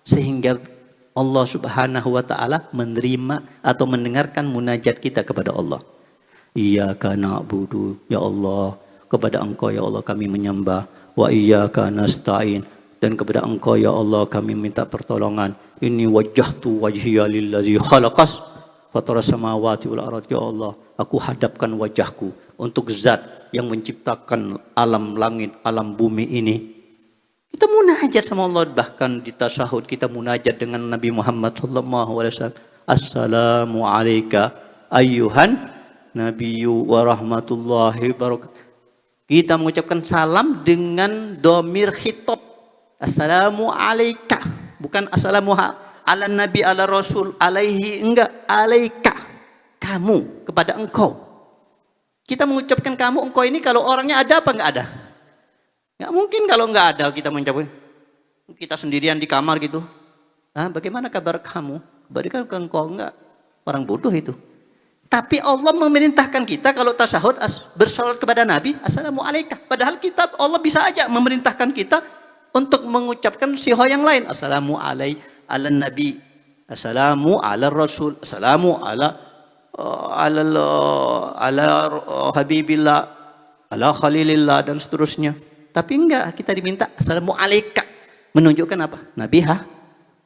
sehingga Allah Subhanahu Wa Taala menerima atau mendengarkan munajat kita kepada Allah. Iyyaka na'budu ya Allah, kepada Engkau ya Allah kami menyembah, wa iyyaka nasta'in, dan kepada Engkau ya Allah kami minta pertolongan. Ini wajjahtu wajhiya lillazi khalaqas fataras samawati wal ardh. Ya Allah, aku hadapkan wajahku untuk zat yang menciptakan alam langit, alam bumi ini. Kita munajat sama Allah, bahkan di tasyahud kita munajat dengan Nabi Muhammad sallallahu alaihi wasallam. Assalamu alayka ayyuhan nabiyyu wa rahmatullahi wabarakatuh. Kita mengucapkan salam dengan domir khitab. Assalamu alayka. Bukan assalamu ala nabi ala rasul alaihi, enggak, alayka. Kamu, kepada engkau. Kita mengucapkan kamu, engkau ini kalau orangnya ada apa enggak ada? Enggak mungkin kalau enggak ada kita mengucapkan. Kita sendirian di kamar gitu. Bagaimana kabar kamu? Berikan ke engkau, enggak. Orang bodoh itu. Tapi Allah memerintahkan kita kalau tasyahud bersalat kepada Nabi, assalamu alayka. Padahal kita, Allah bisa aja memerintahkan kita untuk mengucapkan siho yang lain. Assalamu ala nabi, assalamu ala rasul, assalamu ala habibillah, ala khalilillah, dan seterusnya. Tapi enggak, kita diminta assalamu alayka. Menunjukkan apa? Nabi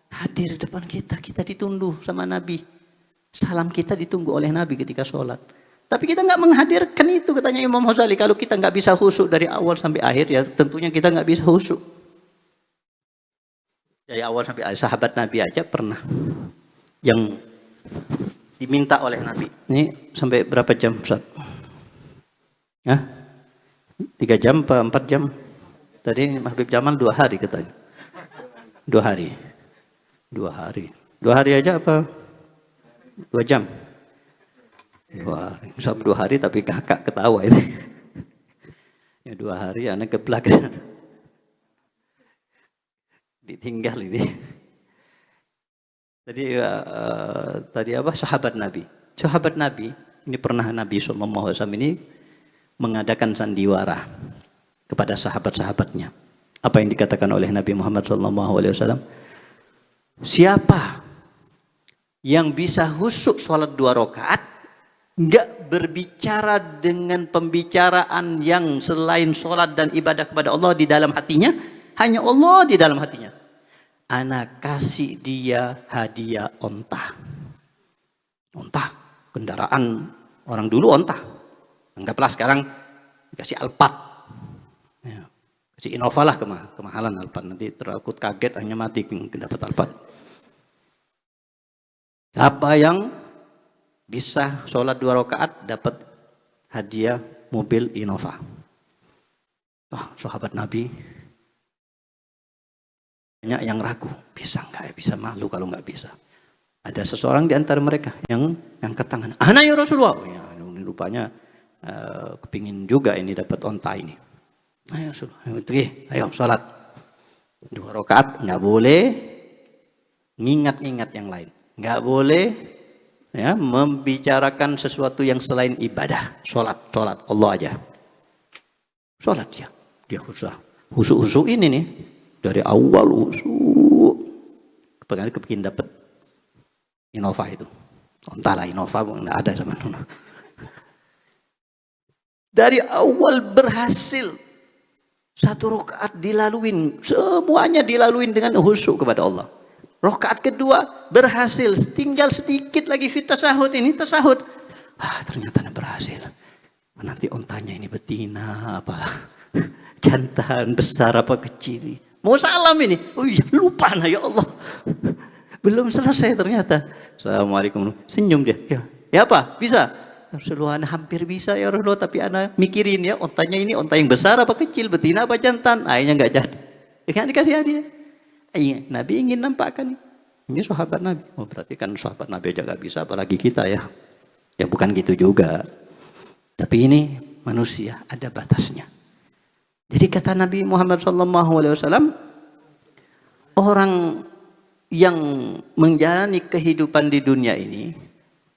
hadir di depan kita. Kita ditunduh sama Nabi. Salam kita ditunggu oleh Nabi ketika sholat. Tapi kita nggak menghadirkan itu, katanya Imam Ghazali. Kalau kita nggak bisa khusyuk dari awal sampai akhir, ya tentunya kita nggak bisa khusyuk. Dari awal sampai akhir, sahabat Nabi aja pernah yang diminta oleh Nabi. Ini sampai berapa jam, Ustaz? 3 jam, 4 jam? Tadi Habib Jamal 2 hari katanya. 2 hari. 2 hari. 2 hari aja apa? 2 jam? 2 hari. Sampai 2 hari tapi kakak ketawa itu. Ya 2 hari anak geblak. Ditinggal ini. Tadi apa? Sahabat Nabi. Sahabat Nabi, ini pernah Nabi SAW ini mengadakan sandiwara kepada sahabat-sahabatnya. Apa yang dikatakan oleh Nabi Muhammad SAW? Siapa yang bisa khusyuk sholat 2 rakaat, nggak berbicara dengan pembicaraan yang selain sholat dan ibadah kepada Allah di dalam hatinya, hanya Allah di dalam hatinya, ana kasih dia hadiah onta. Onta, kendaraan orang dulu onta. Anggaplah sekarang dikasih Alphard. Ya, kasih Innova lah, kemahalan Alphard. Nanti terakut kaget hanya mati dapat Alphard. Siapa yang bisa sholat 2 rakaat dapat hadiah mobil Innova. Sahabat Nabi banyak yang ragu, bisa nggak? Bisa malu kalau nggak bisa. Ada seseorang di antara mereka yang angkat tangan. Ana ya Rasulullah. Ya, rupanya kepingin juga ini dapat onta ini. Ayo ayo sholat 2 rakaat, nggak boleh ngingat-ingat yang lain, nggak boleh ya membicarakan sesuatu yang selain ibadah. Sholat Allah aja. Sholat dia khusyuk ini nih dari awal khusyuk. Kepingin dapat Innova itu, entahlah Innova nggak ada sama. Dari awal berhasil 1 rakaat dilaluin, semuanya dilaluin dengan khusyuk kepada Allah. Rakaat kedua berhasil, tinggal sedikit lagi fit tasahud ini tasahud. Ternyata berhasil. Nanti ontanya ini betina apalah, jantan besar apa kecil. Mau salam ini, oh iya lupa nah ya Allah. Belum selesai ternyata. Assalamualaikum. Senyum dia. Ya apa? Bisa? Rasulullah, hampir bisa ya Rasulullah, tapi ana mikirin ya ontanya ini onta yang besar apa kecil, betina apa jantan. Akhirnya nggak jadi. Kan dikasih hadiah. Nabi ingin nampakkan ini sahabat Nabi. Oh berarti kan sahabat Nabi aja nggak bisa, apalagi kita ya. Ya bukan gitu juga. Tapi ini manusia ada batasnya. Jadi kata Nabi Muhammad SAW, orang yang menjalani kehidupan di dunia ini,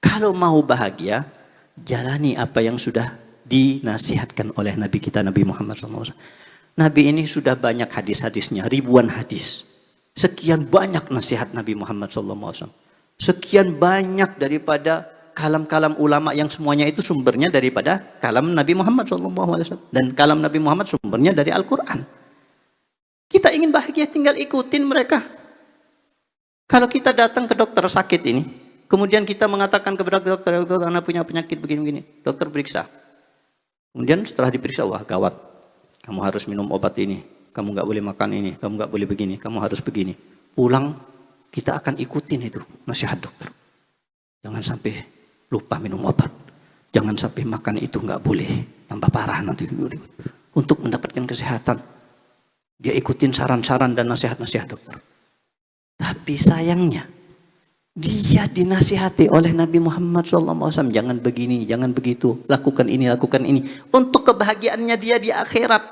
kalau mau bahagia, jalani apa yang sudah dinasihatkan oleh Nabi kita Nabi Muhammad SAW. Nabi ini sudah banyak hadis-hadisnya, ribuan hadis. Sekian banyak nasihat Nabi Muhammad SAW. Sekian banyak daripada kalam-kalam ulama yang semuanya itu sumbernya daripada kalam Nabi Muhammad SAW. Dan kalam Nabi Muhammad sumbernya dari Al-Quran. Kita ingin bahagia tinggal ikutin mereka. Kalau kita datang ke dokter sakit ini, kemudian kita mengatakan kepada dokter, anak punya penyakit begini-begini. Dokter periksa. Kemudian setelah diperiksa, wah gawat. Kamu harus minum obat ini. Kamu nggak boleh makan ini. Kamu nggak boleh begini. Kamu harus begini. Pulang, kita akan ikutin itu nasihat dokter. Jangan sampai lupa minum obat. Jangan sampai makan itu nggak boleh. Tambah parah nanti. Untuk mendapatkan kesehatan. Dia ikutin saran-saran dan nasihat-nasihat dokter. Tapi sayangnya, dia dinasihati oleh Nabi Muhammad SAW. Jangan begini, jangan begitu. Lakukan ini, lakukan ini. Untuk kebahagiaannya dia di akhirat.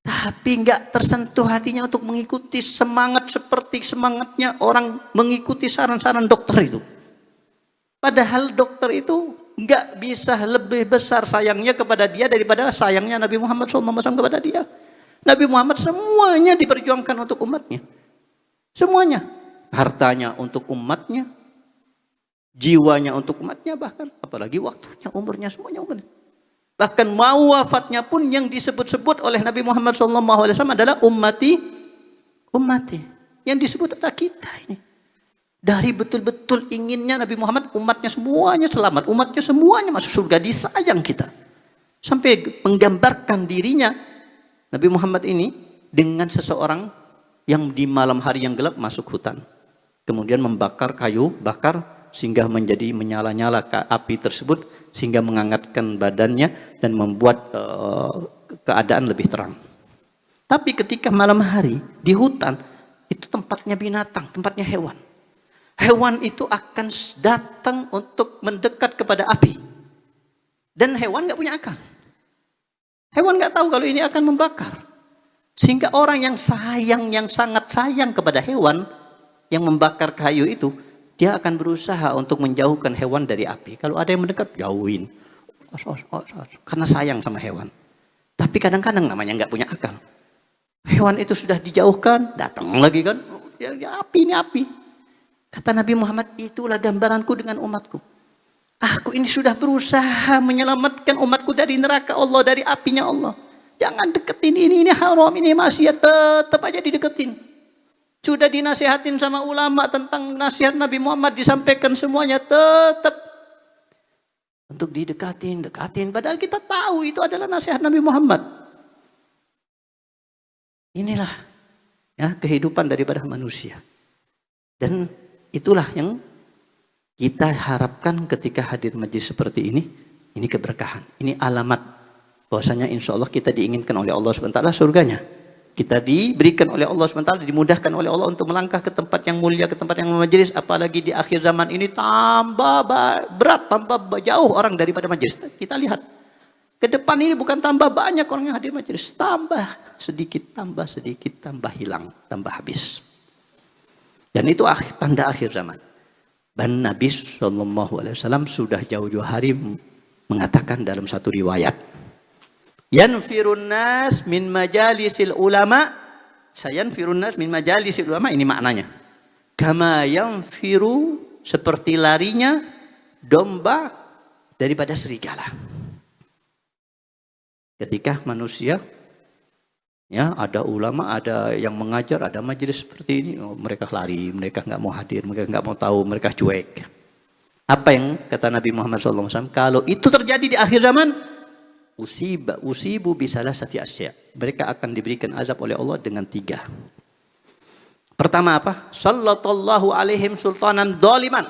Tapi nggak tersentuh hatinya untuk mengikuti semangat seperti semangatnya orang mengikuti saran-saran dokter itu. Padahal dokter itu nggak bisa lebih besar sayangnya kepada dia daripada sayangnya Nabi Muhammad SAW kepada dia. Nabi Muhammad semuanya diperjuangkan untuk umatnya. Semuanya. Hartanya untuk umatnya, jiwanya untuk umatnya, bahkan apalagi waktunya, umurnya, semuanya umatnya. Bahkan mau wafatnya pun yang disebut-sebut oleh Nabi Muhammad SAW adalah ummati. Yang disebut adalah kita ini. Dari betul-betul inginnya Nabi Muhammad umatnya semuanya selamat, umatnya semuanya masuk surga, disayang kita. Sampai menggambarkan dirinya Nabi Muhammad ini dengan seseorang yang di malam hari yang gelap masuk hutan. Kemudian membakar kayu, bakar sehingga menjadi menyala-nyala api tersebut sehingga menghangatkan badannya dan membuat keadaan lebih terang. Tapi ketika malam hari di hutan itu tempatnya binatang, tempatnya hewan. Hewan itu akan datang untuk mendekat kepada api. Dan hewan nggak punya akal. Hewan nggak tahu kalau ini akan membakar. Sehingga orang yang sayang, yang sangat sayang kepada hewan yang membakar kayu itu, dia akan berusaha untuk menjauhkan hewan dari api. Kalau ada yang mendekat, jauhin. Karena sayang sama hewan. Tapi kadang-kadang namanya nggak punya akal. Hewan itu sudah dijauhkan, datang lagi kan. Ya, api ini api. Kata Nabi Muhammad, itulah gambaranku dengan umatku. Aku ini sudah berusaha menyelamatkan umatku dari neraka Allah, dari apinya Allah. Jangan deketin ini haram, ini maksiat, tetap aja dideketin. Sudah dinasihatin sama ulama tentang nasihat Nabi Muhammad, disampaikan semuanya, tetap untuk didekatin. Padahal kita tahu itu adalah nasihat Nabi Muhammad. Inilah ya kehidupan daripada manusia. Dan itulah yang kita harapkan ketika hadir majlis seperti ini. Ini keberkahan, ini alamat bahwasanya insya Allah kita diinginkan oleh Allah SWT surganya. Kita diberikan oleh Allah SWT, dimudahkan oleh Allah untuk melangkah ke tempat yang mulia, ke tempat yang majlis. Apalagi di akhir zaman ini tambah berat, tambah jauh orang daripada majlis. Kita lihat ke depan ini bukan tambah banyak orang yang hadir majlis, tambah sedikit, tambah hilang, tambah habis. Dan itu tanda akhir zaman. Dan Nabi SAW sudah jauh-jauh hari mengatakan dalam satu riwayat, yanfirun nas min majalisil ulama, sayanfirun nas min majalisil ulama, ini maknanya. Kama yanfiru, seperti larinya domba daripada serigala. Ketika manusia ya ada ulama, ada yang mengajar, ada majelis seperti ini, mereka lari, mereka nggak mau hadir, mereka nggak mau tahu, mereka cuek. Apa yang kata Nabi Muhammad SAW? Kalau itu terjadi di akhir zaman, usibu bisalah sati asya. Mereka akan diberikan azab oleh Allah dengan 3. Pertama apa? Sallallahu alaihim sultanan doliman.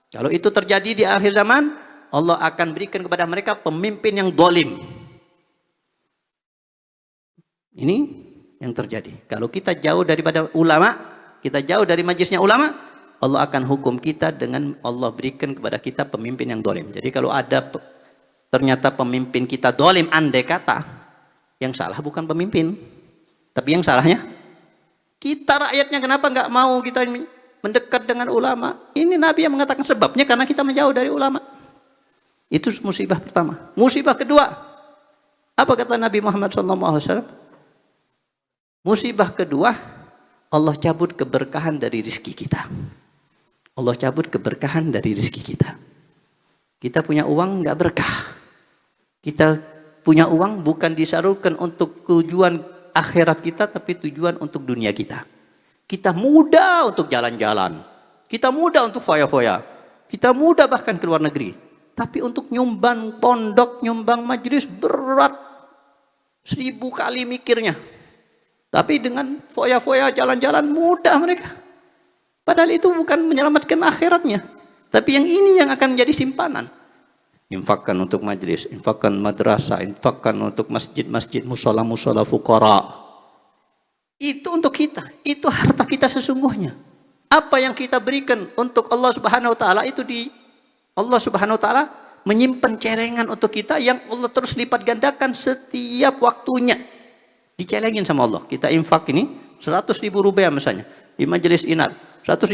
Kalau itu terjadi di akhir zaman, Allah akan berikan kepada mereka pemimpin yang dolim. Ini yang terjadi. Kalau kita jauh daripada ulama, kita jauh dari majlisnya ulama, Allah akan hukum kita dengan Allah berikan kepada kita pemimpin yang dolim. Jadi kalau ada ternyata pemimpin kita dolim, andai kata, yang salah bukan pemimpin, tapi yang salahnya kita rakyatnya. Kenapa nggak mau kita mendekat dengan ulama? Ini Nabi yang mengatakan sebabnya karena kita menjauh dari ulama. Itu musibah pertama. Musibah kedua, apa kata Nabi Muhammad SAW? Musibah kedua, Allah cabut keberkahan dari rezeki kita. Allah cabut keberkahan dari rezeki kita. Kita punya uang nggak berkah. Kita punya uang bukan disalurkan untuk tujuan akhirat kita, tapi tujuan untuk dunia kita. Kita mudah untuk jalan-jalan. Kita mudah untuk foya-foya. Kita mudah bahkan ke luar negeri. Tapi untuk nyumbang pondok, nyumbang majelis berat. 1000 kali mikirnya. Tapi dengan foya-foya jalan-jalan mudah mereka. Padahal itu bukan menyelamatkan akhiratnya. Tapi yang ini yang akan menjadi simpanan. Infakkan untuk majelis, infakkan madrasah, infakkan untuk masjid-masjid, musola-musola fuqara. Itu untuk kita, itu harta kita sesungguhnya. Apa yang kita berikan untuk Allah Subhanahu wa taala itu Allah Subhanahu wa taala menyimpan celengan untuk kita yang Allah terus lipat gandakan setiap waktunya. Dicelengin sama Allah. Kita infak ini 100.000 rupiah misalnya di majelis inar, 100.000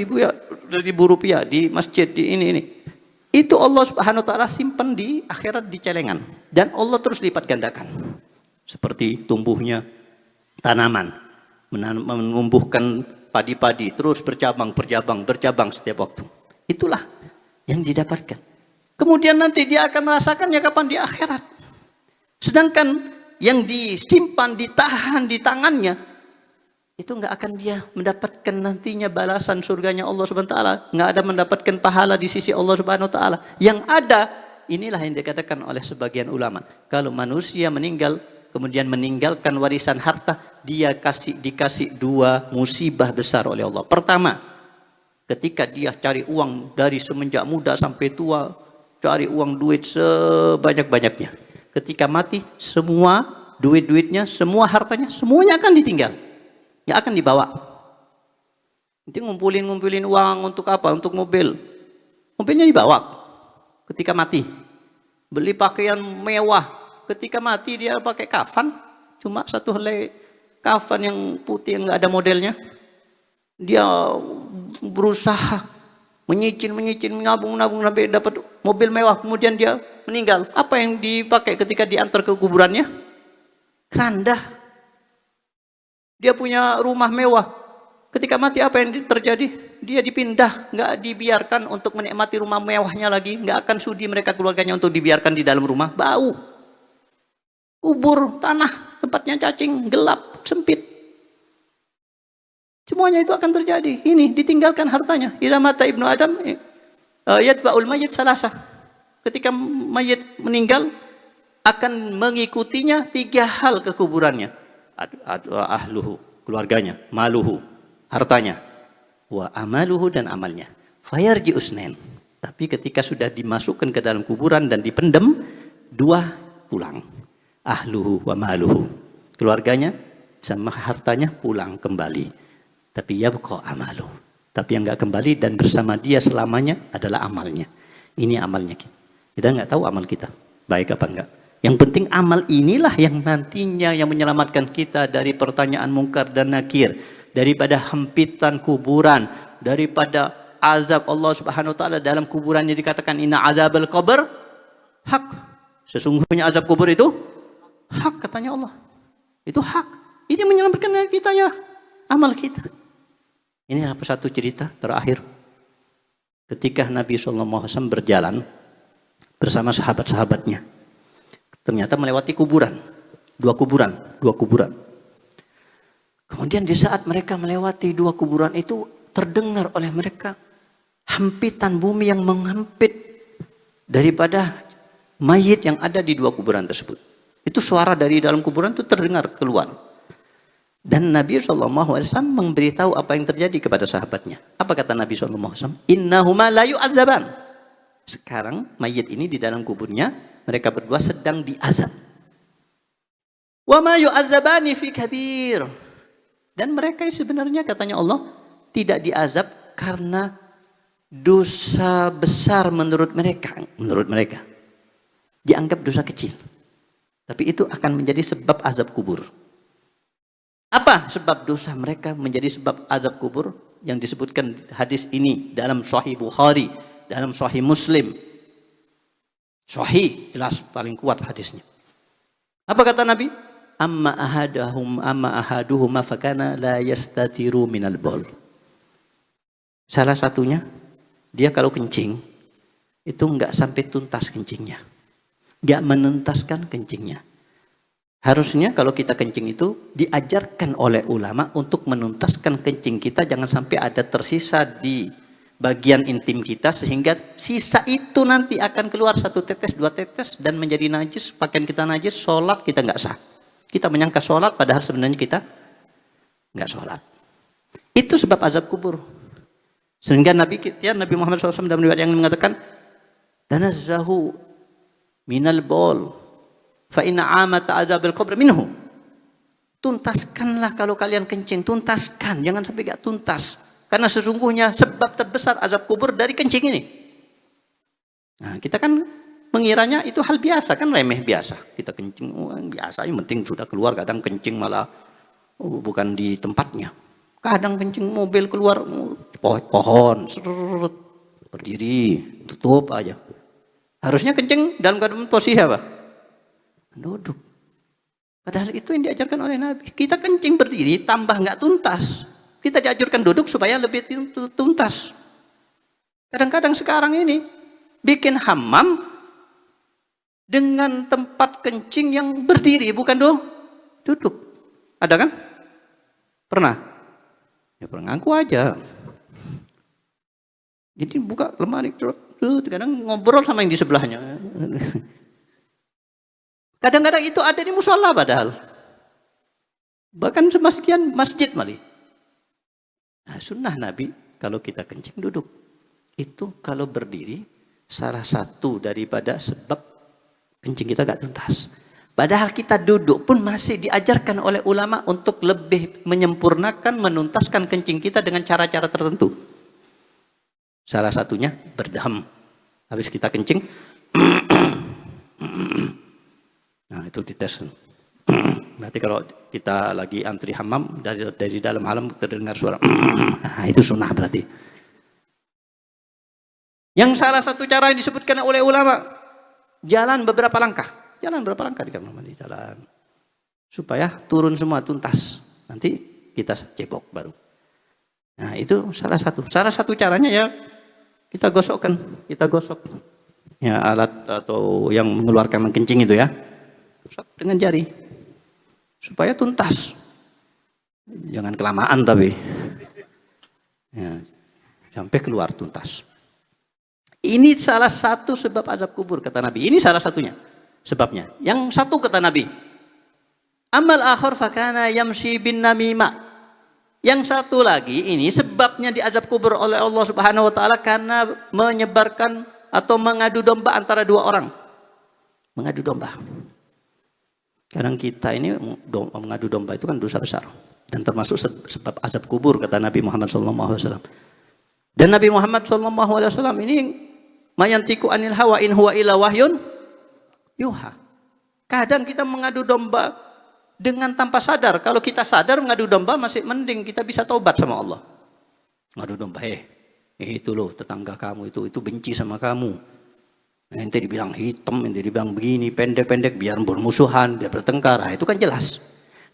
rupiah di masjid, di ini. Itu Allah Subhanahu wa taala simpan di akhirat di celengan, dan Allah terus lipat gandakan. Seperti tumbuhnya tanaman, menumbuhkan padi-padi terus bercabang setiap waktu. Itulah yang didapatkan. Kemudian nanti dia akan merasakannya kapan? Di akhirat. Sedangkan yang disimpan, ditahan di tangannya, itu nggak akan dia mendapatkan nantinya balasan surganya Allah Subhanahu wa taala, nggak ada mendapatkan pahala di sisi Allah Subhanahu wa taala. Yang ada, inilah yang dikatakan oleh sebagian ulama, kalau manusia meninggal kemudian meninggalkan warisan harta, dia dikasih 2 musibah besar oleh Allah. Pertama, ketika dia cari uang dari semenjak muda sampai tua, cari uang duit sebanyak-banyaknya. Ketika mati, semua duit-duitnya, semua hartanya, semuanya akan ditinggal. Nggak akan dibawa. Nanti ngumpulin uang untuk apa? Untuk mobil. Mobilnya dibawa ketika mati. Beli pakaian mewah. Ketika mati dia pakai kafan. Cuma satu helai kafan yang putih yang nggak ada modelnya. Dia berusaha menyicil, menabung sampai dapat mobil mewah. Kemudian dia meninggal. Apa yang dipakai ketika diantar ke kuburannya? Keranda. Dia punya rumah mewah. Ketika mati apa yang terjadi? Dia dipindah, nggak dibiarkan untuk menikmati rumah mewahnya lagi. Nggak akan sudi mereka keluarganya untuk dibiarkan di dalam rumah. Bau. Kubur, tanah, tempatnya cacing, gelap, sempit. Semuanya itu akan terjadi. Ini ditinggalkan hartanya. Idza mata ibnu Adam yatba'ul mayyit salasah. Ketika mayit meninggal akan mengikutinya 3 hal ke kuburannya. Ahluhu, keluarganya, maluhu, hartanya, wa amaluhu, dan amalnya. Fayarji usnen. Tapi ketika sudah dimasukkan ke dalam kuburan dan dipendam, 2 pulang. Ahluhu wa maluhu. Keluarganya sama hartanya pulang kembali. Tapi yabqa amalu. Tapi yang nggak kembali dan bersama dia selamanya adalah amalnya. Ini amalnya. Kita nggak tahu amal kita baik apa enggak. Yang penting amal inilah yang nantinya yang menyelamatkan kita dari pertanyaan mungkar dan nakir, daripada hempitan kuburan, daripada azab Allah Subhanahu wa taala dalam kuburannya. Dikatakan inna azabal qabr hak. Sesungguhnya azab kubur itu hak, katanya Allah. Itu hak. Ini menyelamatkan kita ya, amal kita. Ini apa satu cerita terakhir. Ketika Nabi SAW berjalan bersama sahabat-sahabatnya, ternyata melewati kuburan. 2 kuburan. Kemudian di saat mereka melewati 2 kuburan itu, terdengar oleh mereka hempitan bumi yang menghempit daripada mayit yang ada di 2 kuburan tersebut. Itu suara dari dalam kuburan itu terdengar keluar. Dan Nabi SAW memberitahu apa yang terjadi kepada sahabatnya. Apa kata Nabi SAW? Innahuma la yu'adzaban. Sekarang mayit ini di dalam kuburnya, mereka berdua sedang diazab. Wa ma yu'adzabani fi kabir. Dan mereka sebenarnya, katanya Allah, tidak diazab karena dosa besar menurut mereka. Dianggap dosa kecil. Tapi itu akan menjadi sebab azab kubur. Apa sebab dosa mereka menjadi sebab azab kubur? Yang disebutkan hadis ini dalam Sahih Bukhari, dalam Sahih Muslim. Sahih, jelas paling kuat hadisnya. Apa kata Nabi? Amma ahaduhuma fakana la yastatiru minal bol. Salah satunya, dia kalau kencing itu enggak sampai tuntas kencingnya. Enggak menuntaskan kencingnya. Harusnya kalau kita kencing itu diajarkan oleh ulama untuk menuntaskan kencing kita, jangan sampai ada tersisa di bagian intim kita sehingga sisa itu nanti akan keluar 1 tetes, 2 tetes dan menjadi najis, pakaian kita najis, sholat kita nggak sah. Kita menyangka sholat padahal sebenarnya kita nggak sholat. Itu sebab azab kubur. Sehingga Nabi Muhammad SAW dalam riwayat yang mengatakan, tanazzahu minal bol. Fa inna amata azabil qabr minhu. Tuntaskanlah kalau kalian kencing, tuntaskan, jangan sampai gak tuntas. Karena sesungguhnya sebab terbesar azab kubur dari kencing ini. Nah, kita kan mengiranya itu hal biasa, kan remeh biasa. Kita kencing biasa, yang penting sudah keluar. Kadang kencing malah bukan di tempatnya. Kadang kencing mobil keluar pohon, berdiri, tutup aja. Harusnya kencing dalam keadaan posisi apa? Duduk. Padahal itu yang diajarkan oleh Nabi. Kita kencing berdiri tambah nggak tuntas. Kita diajarkan duduk supaya lebih tuntas. Kadang-kadang sekarang ini bikin hammam dengan tempat kencing yang berdiri, bukan duduk. Ada kan? Pernah? Ya pernah, ngaku aja. Jadi buka lemari, kadang ngobrol sama yang di sebelahnya. Kadang-kadang itu ada di musola padahal. Bahkan sebagian masjid malah. Nah, sunnah Nabi kalau kita kencing duduk. Itu kalau berdiri salah satu daripada sebab kencing kita gak tuntas. Padahal kita duduk pun masih diajarkan oleh ulama untuk lebih menyempurnakan, menuntaskan kencing kita dengan cara-cara tertentu. Salah satunya berdaham. Habis kita kencing, nah itu dites. Berarti kalau kita lagi antri hammam, dari dalam hammam terdengar suara, nah itu sunnah berarti. Yang salah satu cara yang disebutkan oleh ulama, jalan beberapa langkah. Jalan berapa langkah di kamar mandi, jalan supaya turun semua tuntas. Nanti kita cebok baru. Nah itu salah satu caranya ya kita gosokkan, kita gosok ya alat atau yang mengeluarkan kencing itu ya, gosok dengan jari supaya tuntas. Jangan kelamaan tapi ya, sampai keluar tuntas. Ini salah satu sebab azab kubur kata Nabi. Ini salah satunya. Sebabnya. Yang satu kata Nabi, amal akhir fakana yamshi bin namimah. Yang satu lagi ini sebabnya diazab kubur oleh Allah Subhanahu wa taala karena menyebarkan atau mengadu domba antara dua orang. Mengadu domba. Kadang kita ini mengadu domba itu kan dosa besar dan termasuk sebab azab kubur kata Nabi Muhammad SAW. Dan Nabi Muhammad SAW ini mayantiku anil hawa in huwa illa wahyun yuha. Kadang kita mengadu domba dengan tanpa sadar. Kalau kita sadar mengadu domba masih mending, kita bisa taubat sama Allah. Mengadu domba, itu loh tetangga kamu itu benci sama kamu. Ente dibilang hitam, ente dibilang begini, pendek-pendek, biar bermusuhan, biar bertengkar. Nah, itu kan jelas.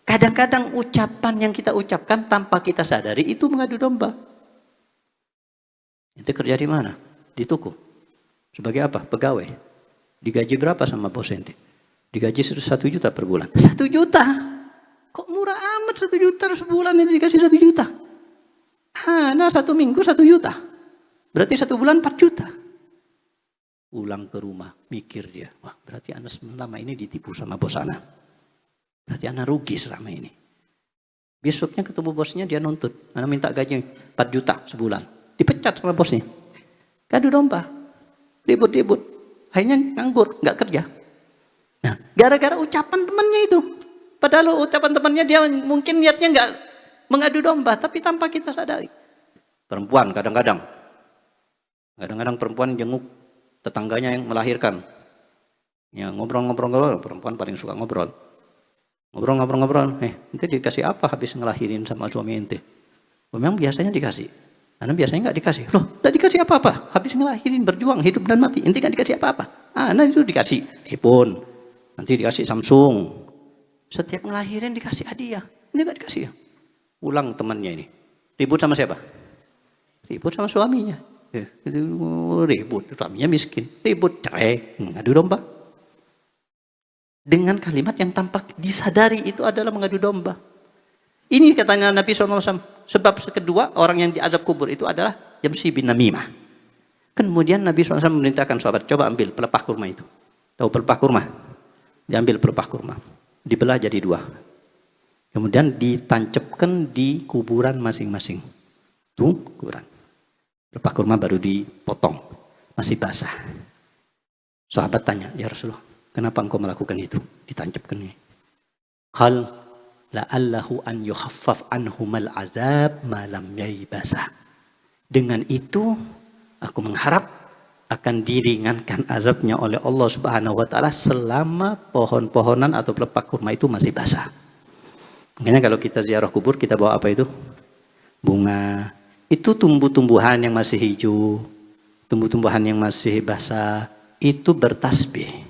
Kadang-kadang ucapan yang kita ucapkan tanpa kita sadari itu mengadu domba. Ente kerja di mana? Di toko. Sebagai apa? Pegawai. Digaji berapa sama bos ente? Digaji 1 juta per bulan. 1 juta? Kok murah amat 1 juta sebulan ente dikasih 1 juta? Nah 1 minggu 1 juta. Berarti 1 bulan 4 juta. Pulang ke rumah, mikir dia. Wah berarti anak selama ini ditipu sama bos anak. Berarti anak rugi selama ini. Besoknya ketemu bosnya dia nuntut. Anak minta gaji 4 juta sebulan. Dipecat sama bosnya. Kadu domba. Ribut-ribut. Akhirnya nganggur, nggak kerja. Nah, gara-gara ucapan temannya itu. Padahal ucapan temannya dia mungkin niatnya nggak mengadu domba, tapi tanpa kita sadari. Perempuan kadang-kadang perempuan jenguk tetangganya yang melahirkan. Ya ngobrol-ngobrol, perempuan paling suka ngobrol. Ngobrol. Ente dikasih apa habis ngelahirin sama suami ente? Memang biasanya dikasih. Karena biasanya nggak dikasih. Loh, nggak dikasih apa-apa. Habis ngelahirin, berjuang, hidup dan mati. Ente nggak dikasih apa-apa. Nah itu dikasih iPhone. Nanti dikasih Samsung. Setiap ngelahirin dikasih hadiah. Ini nggak dikasih ya. Pulang temannya ini. Ribut sama siapa? Ribut sama suaminya. Ribut. Suaminya miskin. Ribut, cerai. Ngadu domba. Dengan kalimat yang tanpa disadari itu adalah mengadu domba. Ini katanya Nabi SAW. Sebab kedua orang yang diazab kubur itu adalah yamshi bin namimah. Kemudian Nabi SAW memerintahkan sahabat, coba ambil pelepah kurma itu. Tahu pelepah kurma? Diambil pelepah kurma. Dibelah jadi 2. Kemudian ditancapkan di kuburan masing-masing. Tuh kuburan. Pelepah kurma baru dipotong. Masih basah. Sahabat tanya, ya Rasulullah, kenapa engkau melakukan itu? Ditancapkan ini. Qal la'allahu an yukhaffaf anhumal azab malam yaibasa. Dengan itu aku mengharap akan diringankan azabnya oleh Allah Subhanahu wa taala selama pohon-pohonan atau pelepah kurma itu masih basah. Makanya kalau kita ziarah kubur kita bawa apa itu? Bunga. Itu tumbuh-tumbuhan yang masih hijau, tumbuh-tumbuhan yang masih basah itu bertasbih.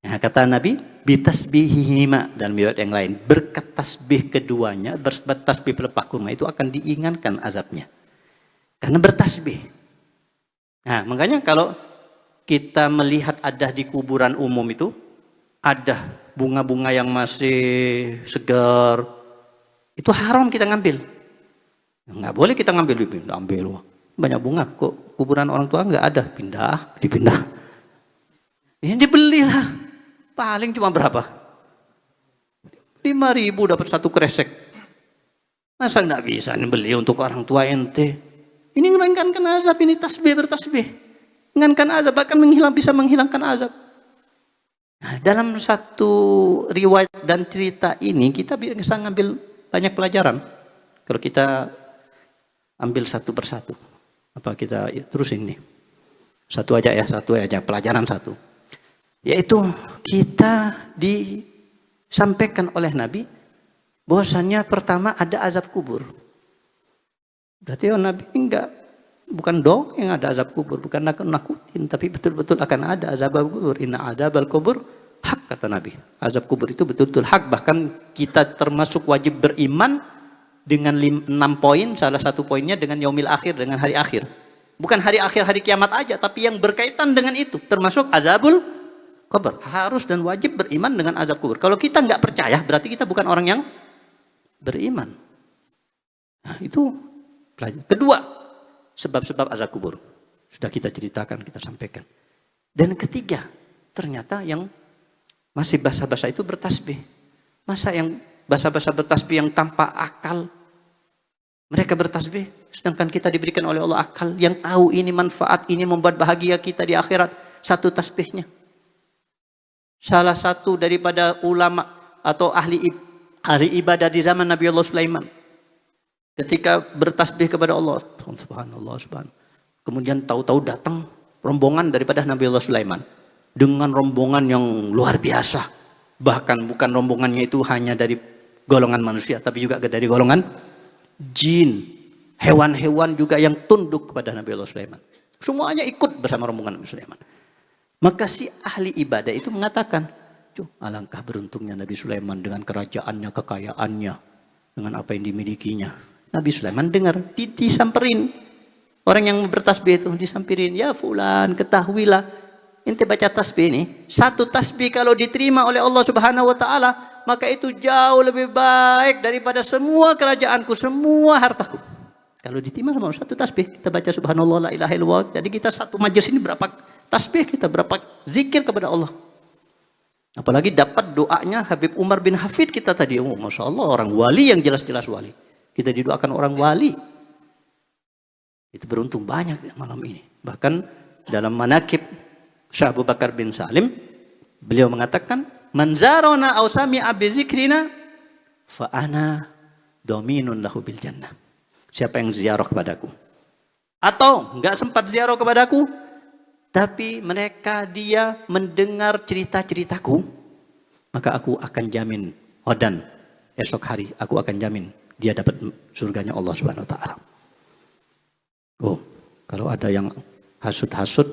Nah, kata Nabi, bitasbihihima dalam riwayat yang lain, berkat tasbih keduanya, bertasbih pelepah kurma itu akan diingatkan azabnya. Karena bertasbih. Nah, makanya kalau kita melihat ada di kuburan umum itu, ada bunga-bunga yang masih segar, itu haram kita ngambil. Nggak boleh kita ngambil, ambil. Banyak bunga, kok kuburan orang tua nggak ada, dipindah. Ini dibelilah. Paling cuma berapa? 5.000 dapat 1 kresek. Masa enggak bisa beli untuk orang tua ente? Ini meringankan azab, ini tasbih bertasbih. Meringankan azab, bahkan bisa menghilangkan azab. Nah Dalam satu riwayat dan cerita ini kita bisa ngambil banyak pelajaran. Kalau kita ambil satu persatu. Apa kita terusin nih? Satu aja pelajaran satu. Yaitu kita disampaikan oleh Nabi bahwasannya pertama ada azab kubur. Berarti Nabi bukan dong yang ada azab kubur, bukan nakutin, tapi betul-betul akan ada azab kubur. Inna adzabal kubur hak, kata Nabi. Azab kubur itu betul-betul hak. Bahkan kita termasuk wajib beriman dengan 6 poin. Salah satu poinnya dengan yaumil akhir, dengan hari akhir. Bukan hari akhir, hari kiamat aja, tapi yang berkaitan dengan itu. Termasuk azabul kubur. Harus dan wajib beriman dengan azab kubur. Kalau kita nggak percaya, berarti kita bukan orang yang beriman. Nah, itu pelajaran. Kedua, sebab-sebab azab kubur. Sudah kita ceritakan, kita sampaikan. Dan ketiga, ternyata yang masih basa-basa itu bertasbih. Masa yang basa-basa bertasbih yang tanpa akal, mereka bertasbih, sedangkan kita diberikan oleh Allah akal yang tahu ini manfaat, ini membuat bahagia kita di akhirat. Satu tasbihnya. Salah satu daripada ulama atau ahli ibadah di zaman Nabi Allah Sulaiman, ketika bertasbih kepada Allah, subhanallah, kemudian tahu-tahu datang rombongan daripada Nabi Allah Sulaiman dengan rombongan yang luar biasa. Bahkan bukan rombongannya itu hanya dari golongan manusia, tapi juga dari golongan jin, hewan-hewan juga yang tunduk kepada Nabi Allah Sulaiman. Semuanya ikut bersama rombongan Nabi Sulaiman. Maka si ahli ibadah itu mengatakan, alangkah beruntungnya Nabi Sulaiman dengan kerajaannya, kekayaannya, dengan apa yang dimilikinya. Nabi Sulaiman dengar, disamperin. Orang yang bertasbih itu disamperin, ya fulan, ketahuilah, ente baca tasbih ini, satu tasbih kalau diterima oleh Allah Subhanahu wa taala, maka itu jauh lebih baik daripada semua kerajaanku, semua hartaku. Kalau diterima sama satu tasbih, kita baca subhanallah la ilaha illallah. Jadi kita satu majelis ini berapa tasbih kita, berapa zikir kepada Allah. Apalagi dapat doanya Habib Umar bin Hafid kita tadi. Oh, Masya Allah, orang wali yang jelas-jelas wali. Kita didoakan orang wali. Itu beruntung banyak malam ini. Bahkan dalam manakib Syekh Abu Bakar bin Salim, beliau mengatakan, man zarona aw sami'a bi zikrina fa ana dominun lahu bil jannah. Siapa yang ziarah kepadaku atau enggak sempat ziarah kepadaku, tapi dia mendengar cerita-ceritaku, maka aku akan jamin hodan esok hari, aku akan jamin dia dapat surganya Allah Subhanahu wa taala. Oh, kalau ada yang hasut-hasut,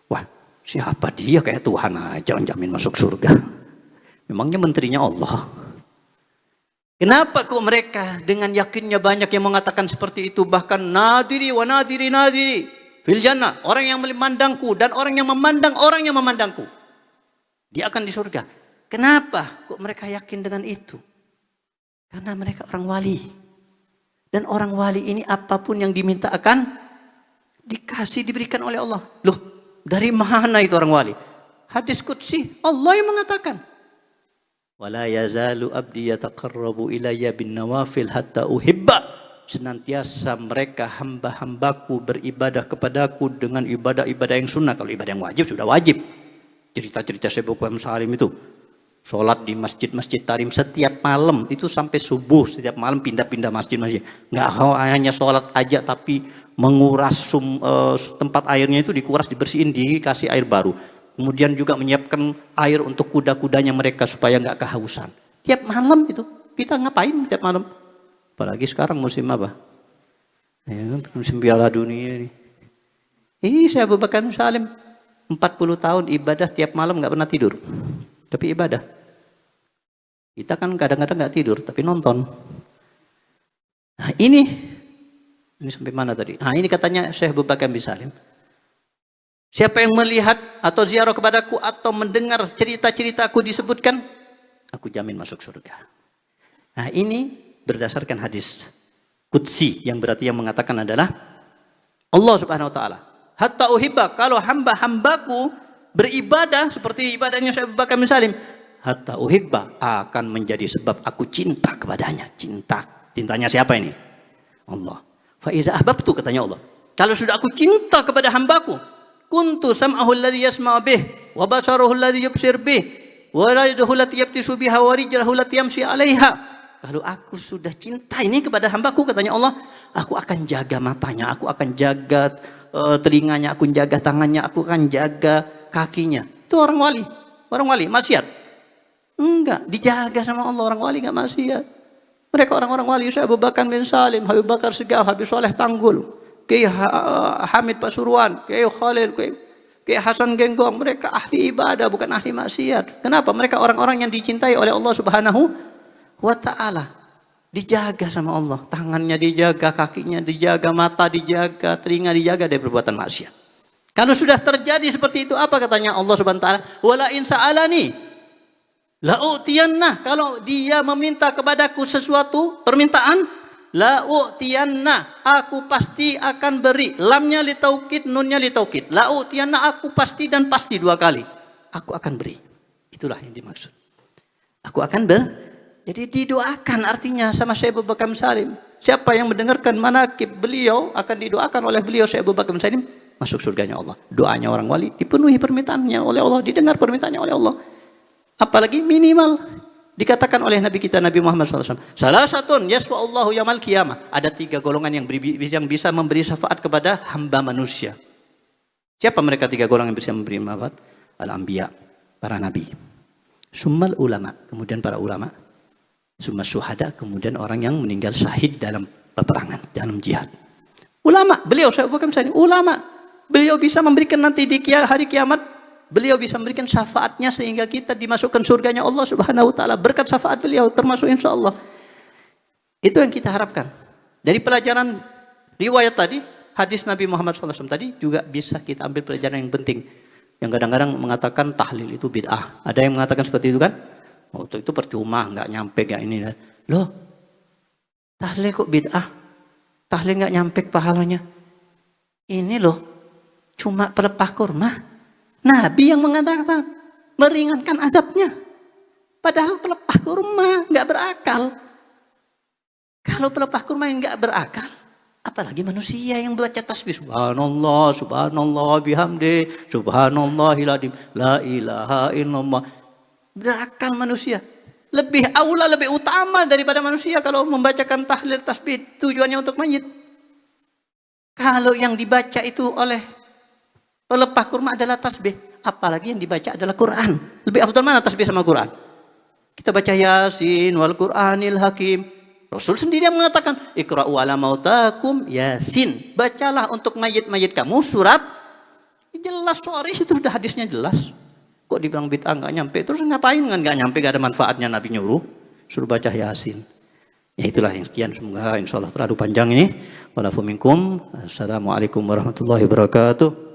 wah, siapa dia kayak Tuhan aja jamin masuk surga. Memangnya menterinya Allah. Kenapa kok mereka dengan yakinnya banyak yang mengatakan seperti itu, bahkan nadiri wa nadiri fil jannah, orang yang memandangku dan orang yang memandang orang yang memandangku, dia akan di surga. Kenapa kok mereka yakin dengan itu? Karena mereka orang wali. Dan orang wali ini apapun yang diminta akan dikasih, diberikan oleh Allah. Loh, dari mana itu orang wali? Hadis qudsi, Allah yang mengatakan, wala yazalu abdi yataqarrabu ilayya bin nawafil hatta uhibba. Senantiasa mereka hamba-hambaku beribadah kepadaku dengan ibadah-ibadah yang sunnah. Kalau ibadah yang wajib sudah wajib. Cerita-cerita Syekh Abu Bakar Salim itu, sholat di masjid-masjid Tarim setiap malam, itu sampai subuh setiap malam pindah-pindah masjid-masjid. Nggak hanya sholat aja, tapi menguras tempat airnya itu dikuras, dibersihin, dikasih air baru. Kemudian juga menyiapkan air untuk kuda-kudanya mereka supaya nggak kehausan. Tiap malam itu kita ngapain tiap malam? Apalagi sekarang musim apa? Ya, musim Piala Dunia ini. Syekh Abu Bakar Salim 40 tahun ibadah tiap malam nggak pernah tidur. Tapi ibadah. Kita kan kadang-kadang nggak tidur tapi nonton. Nah ini sampai mana tadi? Nah ini katanya Syekh Abu Bakar bin Salim. Siapa yang melihat atau ziarah kepadaku atau mendengar cerita-ceritaku disebutkan, aku jamin masuk surga. Nah ini berdasarkan hadis qudsi yang berarti yang mengatakan adalah Allah Subhanahu wa taala. Hatta uhibba, kalau hamba-hambaku beribadah seperti ibadahnya Syekh Abu Bakar bin Salim, hatta uhibba, akan menjadi sebab aku cinta kepadanya. Cintanya siapa ini? Allah. Fa iza ahbabtu, katanya Allah, kalau sudah aku cinta kepada hambaku, kuntu sam'ahu alladhi yasma'u bih wa basaruhu alladhi yubsir bih, Wala yadahu lati yabtisu biha wa rijlahu lati yamshi 'alaiha. Kalau aku sudah cinta ini kepada hambaku, katanya Allah, aku akan jaga matanya, aku akan jaga telinganya, aku jaga tangannya, aku akan jaga kakinya. Itu orang wali. Orang wali maksiat? Enggak, dijaga sama Allah. Orang wali enggak maksiat. Mereka orang-orang wali, Syekh Abu Bakar bin Salim, Habib Bakar Segaf, Habib Soleh Tanggul, Kiai Hamid Pasuruan, Kiai Khalil, Kiai Hasan Genggong. Mereka ahli ibadah, bukan ahli maksiat. Kenapa? Mereka orang-orang yang dicintai oleh Allah Subhanahu wa ta'ala. Dijaga sama Allah. Tangannya dijaga, kakinya dijaga, mata dijaga, telinga dijaga dari perbuatan maksiat. Kalau sudah terjadi seperti itu, apa katanya Allah Subhanahu wa ta'ala? Wala in sa'alani la'u'tiyanna. Kalau dia meminta kepadaku sesuatu permintaan, la'u'tiyanna, aku pasti akan beri. Lamnya li taukid, nunnya li taukid. La'u'tiyanna, aku pasti dan pasti 2 kali. Aku akan beri. Itulah yang dimaksud. Aku akan Jadi didoakan artinya sama Syekh Abu Bakar Salim. Siapa yang mendengarkan manaqib beliau akan didoakan oleh beliau Syekh Abu Bakar Salim masuk surganya Allah. Doanya orang wali dipenuhi permintaannya oleh Allah, didengar permintaannya oleh Allah. Apalagi minimal dikatakan oleh Nabi kita Nabi Muhammad SAW. Salah satun yasfa'ullahu yaumil qiyamah. Ada 3 golongan yang bisa memberi syafaat kepada hamba manusia. Siapa mereka 3 golongan yang bisa memberi syafaat? Al-anbiya, para nabi. Summal ulama, kemudian para ulama. Summa syuhada, kemudian orang yang meninggal syahid dalam peperangan, dalam jihad. Ulama, beliau saya bukan misalnya ulama. Beliau bisa memberikan nanti di hari kiamat, beliau bisa memberikan syafaatnya sehingga kita dimasukkan surganya Allah Subhanahu wa taala berkat syafaat beliau termasuk insyaallah. Itu yang kita harapkan. Dari pelajaran riwayat tadi, hadis Nabi Muhammad SAW tadi juga bisa kita ambil pelajaran yang penting. Yang kadang-kadang mengatakan tahlil itu bid'ah. Ada yang mengatakan seperti itu kan? Oh, itu percuma, nggak nyampe kayak ini. Loh, tahlil kok bid'ah? Tahlil nggak nyampe pahalanya. Ini loh, cuma pelepah kurma. Nabi yang mengatakan meringankan azabnya. Padahal pelepah kurma nggak berakal. Kalau pelepah kurma yang nggak berakal, apalagi manusia yang baca tasbih. Subhanallah, subhanallah bihamdi, subhanallahil adzim, la ilaha illallah. Berakal manusia. Lebih aula, lebih utama daripada manusia kalau membacakan tahlil tasbih tujuannya untuk mayit. Kalau yang dibaca itu oleh pelepah kurma adalah tasbih, apalagi yang dibaca adalah Quran. Lebih afdal mana tasbih sama Quran? Kita baca Yasin wal Qur'anil Hakim. Rasul sendiri yang mengatakan, Iqra'u ala mautakum Yasin. Bacalah untuk mayit-mayit kamu surat. Jelas sorry, itu sudah hadisnya jelas. Kok dibilang bid'ah nggak nyampe? Terus ngapain kan nggak nyampe? Gak ada manfaatnya Nabi nyuruh. Suruh baca Yasin. Ya itulah yang sekian. Semoga insya Allah terlalu panjang ini. Walafu minkum. Assalamualaikum warahmatullahi wabarakatuh.